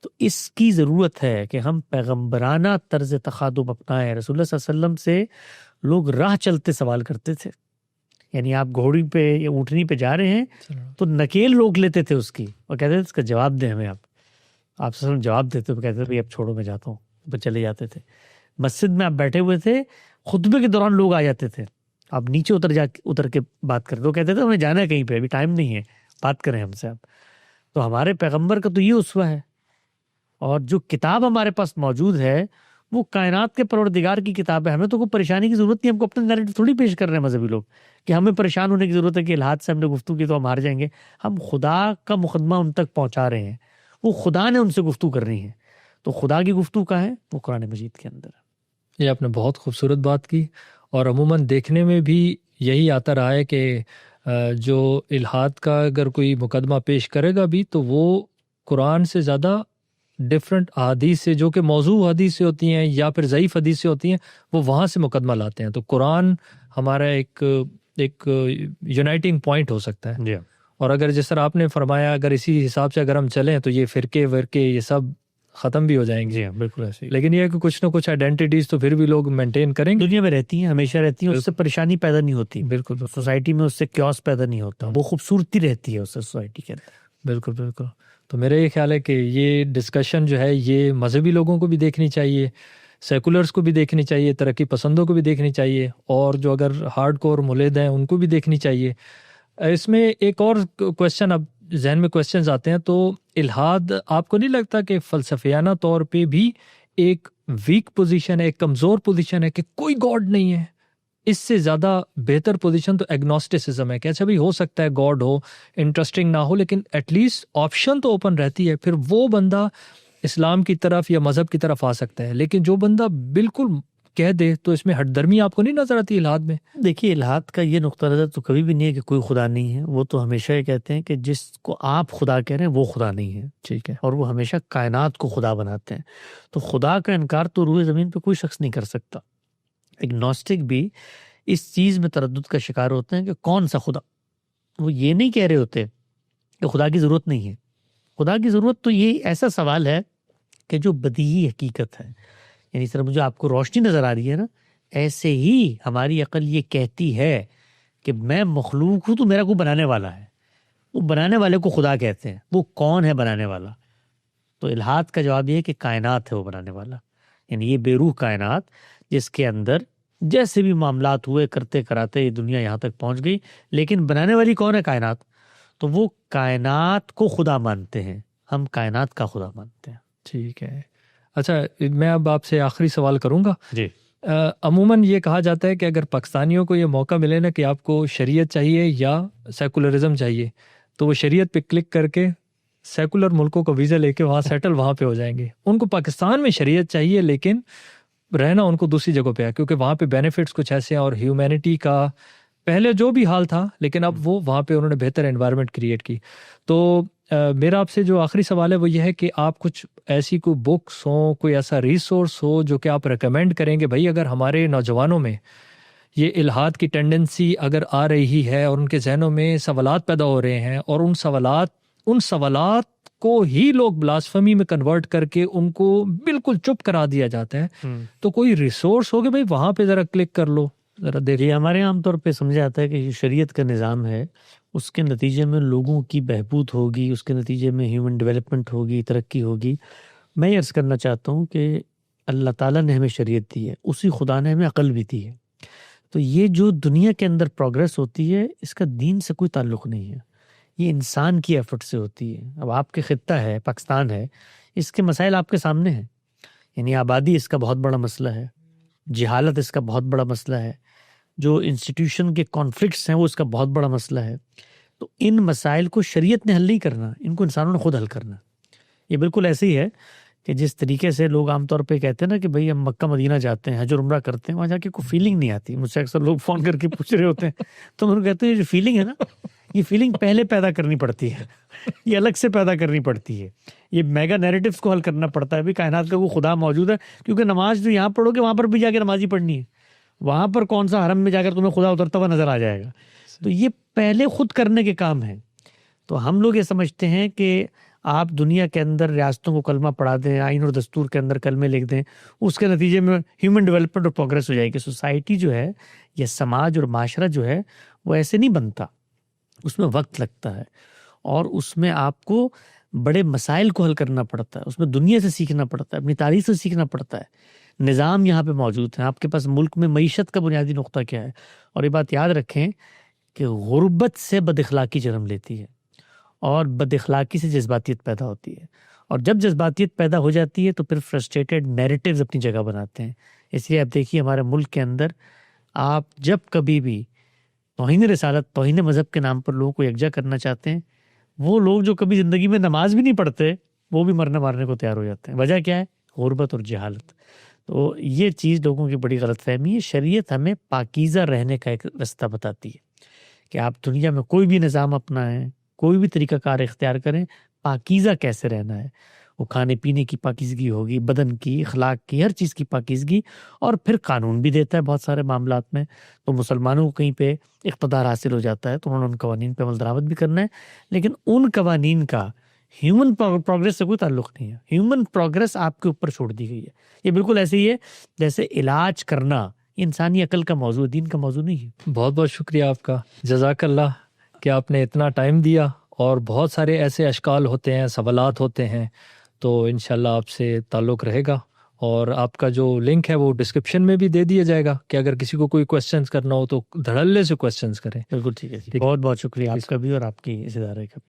تو اس کی ضرورت ہے کہ ہم پیغمبرانہ طرز تخاطب اپنائیں۔ رسول اللہ صلی اللہ علیہ وسلم سے لوگ راہ چلتے سوال کرتے تھے، یعنی آپ گھوڑی پہ یا اونٹنی پہ جا رہے ہیں تو نکیل روک لیتے تھے اس کی اور کہتے تھے اس کا جواب دیں ہمیں۔ آپ صلی اللہ علیہ وسلم جواب دیتے تو کہتے تھے بھئی اب چھوڑو میں جاتا ہوں، پھر چلے جاتے تھے۔ مسجد میں آپ بیٹھے ہوئے تھے، خطبے کے دوران لوگ آ جاتے تھے، آپ نیچے اتر کے بات کرتے، وہ کہتے تھے ہمیں جانا ہے کہیں پہ، ابھی ٹائم نہیں ہے، بات کریں ہم سے آپ۔ تو ہمارے پیغمبر کا تو یہ اسوہ ہے، اور جو کتاب ہمارے پاس موجود ہے وہ کائنات کے پروردگار کی کتاب ہے۔ ہمیں تو کوئی پریشانی کی ضرورت نہیں، ہم کو اپنے نیریٹو تھوڑی پیش کر رہے ہیں مذہبی لوگ کہ ہمیں پریشان ہونے کی ضرورت ہے کہ الحاد سے ہم نے گفتگو کی تو ہم ہار جائیں گے۔ ہم خدا کا مقدمہ ان تک پہنچا رہے ہیں، وہ خدا نے ان سے گفتگو کر رہی ہیں، تو خدا کی گفتگو کا ہے وہ قرآن مجید کے اندر ہے۔
یہ آپ نے بہت خوبصورت بات کی، اور عموماً دیکھنے میں بھی یہی آتا رہا ہے کہ جو الحاد کا اگر کوئی مقدمہ پیش کرے گا بھی تو وہ قرآن سے زیادہ ڈفرینٹ احادیث سے، جو کہ موضوع حدیث سے ہوتی ہیں یا پھر ضعیف حدیث سے ہوتی ہیں، وہ وہاں سے مقدمہ لاتے ہیں۔ تو قرآن ہمارا ایک یونائٹنگ پوائنٹ ہو سکتا ہے۔ اور اگر جس طرح آپ نے فرمایا اگر اسی حساب سے اگر ہم چلیں تو یہ فرقے ورقے یہ سب ختم بھی ہو جائیں گے۔
جی ہاں، بالکل ایسے ہی۔
لیکن یہ ہے کہ کچھ نہ کچھ آئیڈینٹیٹیز تو پھر بھی لوگ مینٹین کریں گے،
دنیا میں رہتی ہیں، ہمیشہ رہتی ہیں، اس سے پریشانی پیدا نہیں ہوتی۔
بالکل
سوسائٹی میں اس سے کیوس پیدا نہیں ہوتا، وہ خوبصورتی رہتی ہے اس سے سوسائٹی کے اندر۔
بالکل بالکل۔ تو میرا یہ خیال ہے کہ یہ ڈسکشن جو ہے یہ مذہبی لوگوں کو بھی دیکھنی چاہیے، سیکولرز کو بھی دیکھنی چاہیے، ترقی پسندوں کو بھی دیکھنی چاہیے، اور جو اگر ہارڈ کور ملحد ہیں ان کو بھی دیکھنی چاہیے۔ اس میں ایک اور کویشچن اب ذہن میں کویشچنز آتے ہیں، تو الحاد آپ کو نہیں لگتا کہ فلسفیانہ طور پہ بھی ایک ویک پوزیشن ہے، ایک کمزور پوزیشن ہے کہ کوئی گاڈ نہیں ہے؟ اس سے زیادہ بہتر پوزیشن تو ایگنوسٹسزم ہے کہ اچھا بھائی ہو سکتا ہے گاڈ ہو، انٹرسٹنگ نہ ہو، لیکن ایٹ لیسٹ آپشن تو اوپن رہتی ہے، پھر وہ بندہ اسلام کی طرف یا مذہب کی طرف آ سکتا ہے۔ لیکن جو بندہ بالکل کہہ دے تو اس میں ہٹ درمی آپ کو نہیں نظر آتی الحاد میں؟
دیکھیے الحاد کا یہ نقطہ نظر تو کبھی بھی نہیں ہے کہ کوئی خدا نہیں ہے، وہ تو ہمیشہ یہ کہتے ہیں کہ جس کو آپ خدا کہہ رہے ہیں وہ خدا نہیں ہے،
ٹھیک ہے،
اور وہ ہمیشہ کائنات کو خدا بناتے ہیں۔ تو خدا کا انکار تو روئے زمین پہ کوئی شخص نہیں کر سکتا۔ ایگنوسٹک بھی اس چیز میں تردد کا شکار ہوتے ہیں کہ کون سا خدا، وہ یہ نہیں کہہ رہے ہوتے کہ خدا کی ضرورت نہیں ہے۔ خدا کی ضرورت تو یہ ایسا سوال ہے کہ جو بدیہی حقیقت ہے، یعنی سر مجھے آپ کو روشنی نظر آ رہی ہے نا، ایسے ہی ہماری عقل یہ کہتی ہے کہ میں مخلوق ہوں تو میرا کوئی بنانے والا ہے، وہ بنانے والے کو خدا کہتے ہیں. وہ کون ہے بنانے والا؟ تو الحاد کا جواب یہ ہے کہ کائنات ہے وہ بنانے والا. یعنی یہ بے روح کائنات جس کے اندر جیسے بھی معاملات ہوئے کرتے کراتے یہ دنیا یہاں تک پہنچ گئی، لیکن بنانے والی کون ہے؟ کائنات. تو وہ کائنات کو خدا مانتے ہیں، ہم کائنات کا خدا مانتے ہیں.
ٹھیک ہے. اچھا، میں اب آپ سے آخری سوال کروں گا.
جی.
عموماً یہ کہا جاتا ہے کہ اگر پاکستانیوں کو یہ موقع ملے نا کہ آپ کو شریعت چاہیے یا سیکولرزم چاہیے، تو وہ شریعت پہ کلک کر کے سیکولر ملکوں کا ویزا لے کے وہاں سیٹل وہاں پہ ہو جائیں گے. ان کو پاکستان میں شریعت چاہیے لیکن رہنا ان کو دوسری جگہ پہ ہے، کیونکہ وہاں پہ بینیفٹس کچھ ایسے ہیں اور ہیومینٹی کا پہلے جو بھی حال تھا لیکن اب وہ وہاں پہ انہوں نے بہتر انوائرمنٹ کریٹ کی. تو میرا آپ سے جو آخری سوال ہے وہ یہ ہے کہ آپ کچھ ایسی کوئی بکس ہوں، کوئی ایسا ریسورس ہو جو کہ آپ ریکمینڈ کریں کہ بھائی اگر ہمارے نوجوانوں میں یہ الحاد کی ٹینڈنسی اگر آ رہی ہے اور ان کے ذہنوں میں سوالات پیدا ہو رہے ہیں اور ان سوالات کو ہی لوگ بلاسفمی میں کنورٹ کر کے ان کو بالکل چپ کرا دیا جاتا ہے، تو کوئی ریسورس ہو کہ بھائی وہاں پہ ذرا کلک کر لو ذرا دیکھ.
یہ ہمارے عام طور پہ سمجھا جاتا ہے کہ یہ شریعت کا نظام ہے، اس کے نتیجے میں لوگوں کی بہبود ہوگی، اس کے نتیجے میں ہیومن ڈیولپمنٹ ہوگی، ترقی ہوگی. میں یہ عرض کرنا چاہتا ہوں کہ اللہ تعالیٰ نے ہمیں شریعت دی ہے، اسی خدا نے ہمیں عقل بھی دی ہے. تو یہ جو دنیا کے اندر پروگرس ہوتی ہے اس کا دین سے کوئی تعلق نہیں ہے، یہ انسان کی ایفرٹ سے ہوتی ہے. اب آپ کے خطہ ہے پاکستان ہے، اس کے مسائل آپ کے سامنے ہیں. یعنی آبادی اس کا بہت بڑا مسئلہ ہے، جہالت اس کا بہت بڑا مسئلہ ہے، جو انسٹیٹیوشن کے کانفلکٹس ہیں وہ اس کا بہت بڑا مسئلہ ہے. تو ان مسائل کو شریعت نے حل نہیں کرنا، ان کو انسانوں نے خود حل کرنا. یہ بالکل ایسے ہی ہے کہ جس طریقے سے لوگ عام طور پہ کہتے ہیں نا کہ بھئی ہم مکہ مدینہ جاتے ہیں، حج اور عمرہ کرتے ہیں، وہاں جا کے کوئی فیلنگ نہیں آتی. مجھ سے اکثر لوگ فون کر کے پوچھ رہے ہوتے ہیں تو میں کہتے ہیں یہ جو فیلنگ ہے نا، یہ فیلنگ پہلے پیدا کرنی پڑتی ہے، یہ الگ سے پیدا کرنی پڑتی ہے. یہ میگا نیریٹیوز کو حل کرنا پڑتا ہے. بھی کائنات کا وہ خدا موجود ہے، کیونکہ نماز جو یہاں پڑھو گے وہاں پر بھی جا کے نماز ہی پڑھنی ہے. وہاں پر کون سا حرم میں جا کر تمہیں خدا اترتا ہوا نظر آ جائے گا. تو یہ پہلے خود کرنے کے کام ہیں. تو ہم لوگ یہ سمجھتے ہیں کہ آپ دنیا کے اندر ریاستوں کو کلمہ پڑھا دیں، آئین اور دستور کے اندر کلمے لکھ دیں، اس کے نتیجے میں ہیومن ڈیولپمنٹ اور پروگرس ہو جائے گی. سوسائٹی جو ہے یا سماج اور معاشرہ جو ہے وہ ایسے نہیں بنتا، اس میں وقت لگتا ہے اور اس میں آپ کو بڑے مسائل کو حل کرنا پڑتا ہے، اس میں دنیا سے سیکھنا پڑتا ہے، اپنی تاریخ سے سیکھنا پڑتا ہے. نظام یہاں پہ موجود ہے، آپ کے پاس ملک میں معیشت کا بنیادی نقطہ کیا ہے. اور یہ بات یاد رکھیں کہ غربت سے بد اخلاقی جنم لیتی ہے اور بد اخلاقی سے جذباتیت پیدا ہوتی ہے، اور جب جذباتیت پیدا ہو جاتی ہے تو پھر فرسٹریٹڈ نیریٹیوز اپنی جگہ بناتے ہیں. اس لیے آپ دیکھیے ہمارے ملک کے اندر آپ جب کبھی بھی توہین رسالت، توہین مذہب کے نام پر لوگوں کو یکجا کرنا چاہتے ہیں، وہ لوگ جو کبھی زندگی میں نماز بھی نہیں پڑھتے وہ بھی مرنے مارنے کو تیار ہو جاتے ہیں. وجہ کیا ہے؟ غربت اور جہالت. تو یہ چیز لوگوں کی بڑی غلط فہمی ہے. شریعت ہمیں پاکیزہ رہنے کا ایک رستہ بتاتی ہے کہ آپ دنیا میں کوئی بھی نظام اپنائیں، کوئی بھی طریقہ کار اختیار کریں، پاکیزہ کیسے رہنا ہے. وہ کھانے پینے کی پاکیزگی ہوگی، بدن کی، اخلاق کی، ہر چیز کی پاکیزگی. اور پھر قانون بھی دیتا ہے بہت سارے معاملات میں. تو مسلمانوں کو کہیں پہ اقتدار حاصل ہو جاتا ہے تو انہوں نے ان قوانین پہ عمل درآمد بھی کرنا ہے، لیکن ان قوانین کا ہیومن پروگرس سے کوئی تعلق نہیں ہے. ہیومن پروگرس آپ کے اوپر چھوڑ دی گئی ہے. یہ بالکل ایسے ہی ہے جیسے علاج کرنا انسانی عقل کا موضوع، دین کا موضوع نہیں ہے.
بہت بہت شکریہ آپ کا، جزاک اللہ کہ آپ نے اتنا ٹائم دیا. اور بہت سارے ایسے اشکال ہوتے ہیں، سوالات ہوتے ہیں، تو انشاءاللہ آپ سے تعلق رہے گا. اور آپ کا جو لنک ہے وہ ڈسکرپشن میں بھی دے دیا جائے گا کہ اگر کسی کو کوئی کویسچنز کرنا ہو تو دھڑلے سے کویسچنز کریں.
بالکل ٹھیک ہے. بہت بہت شکریہ آپ کا بھی اور آپ کی اس ادارے کا بھی.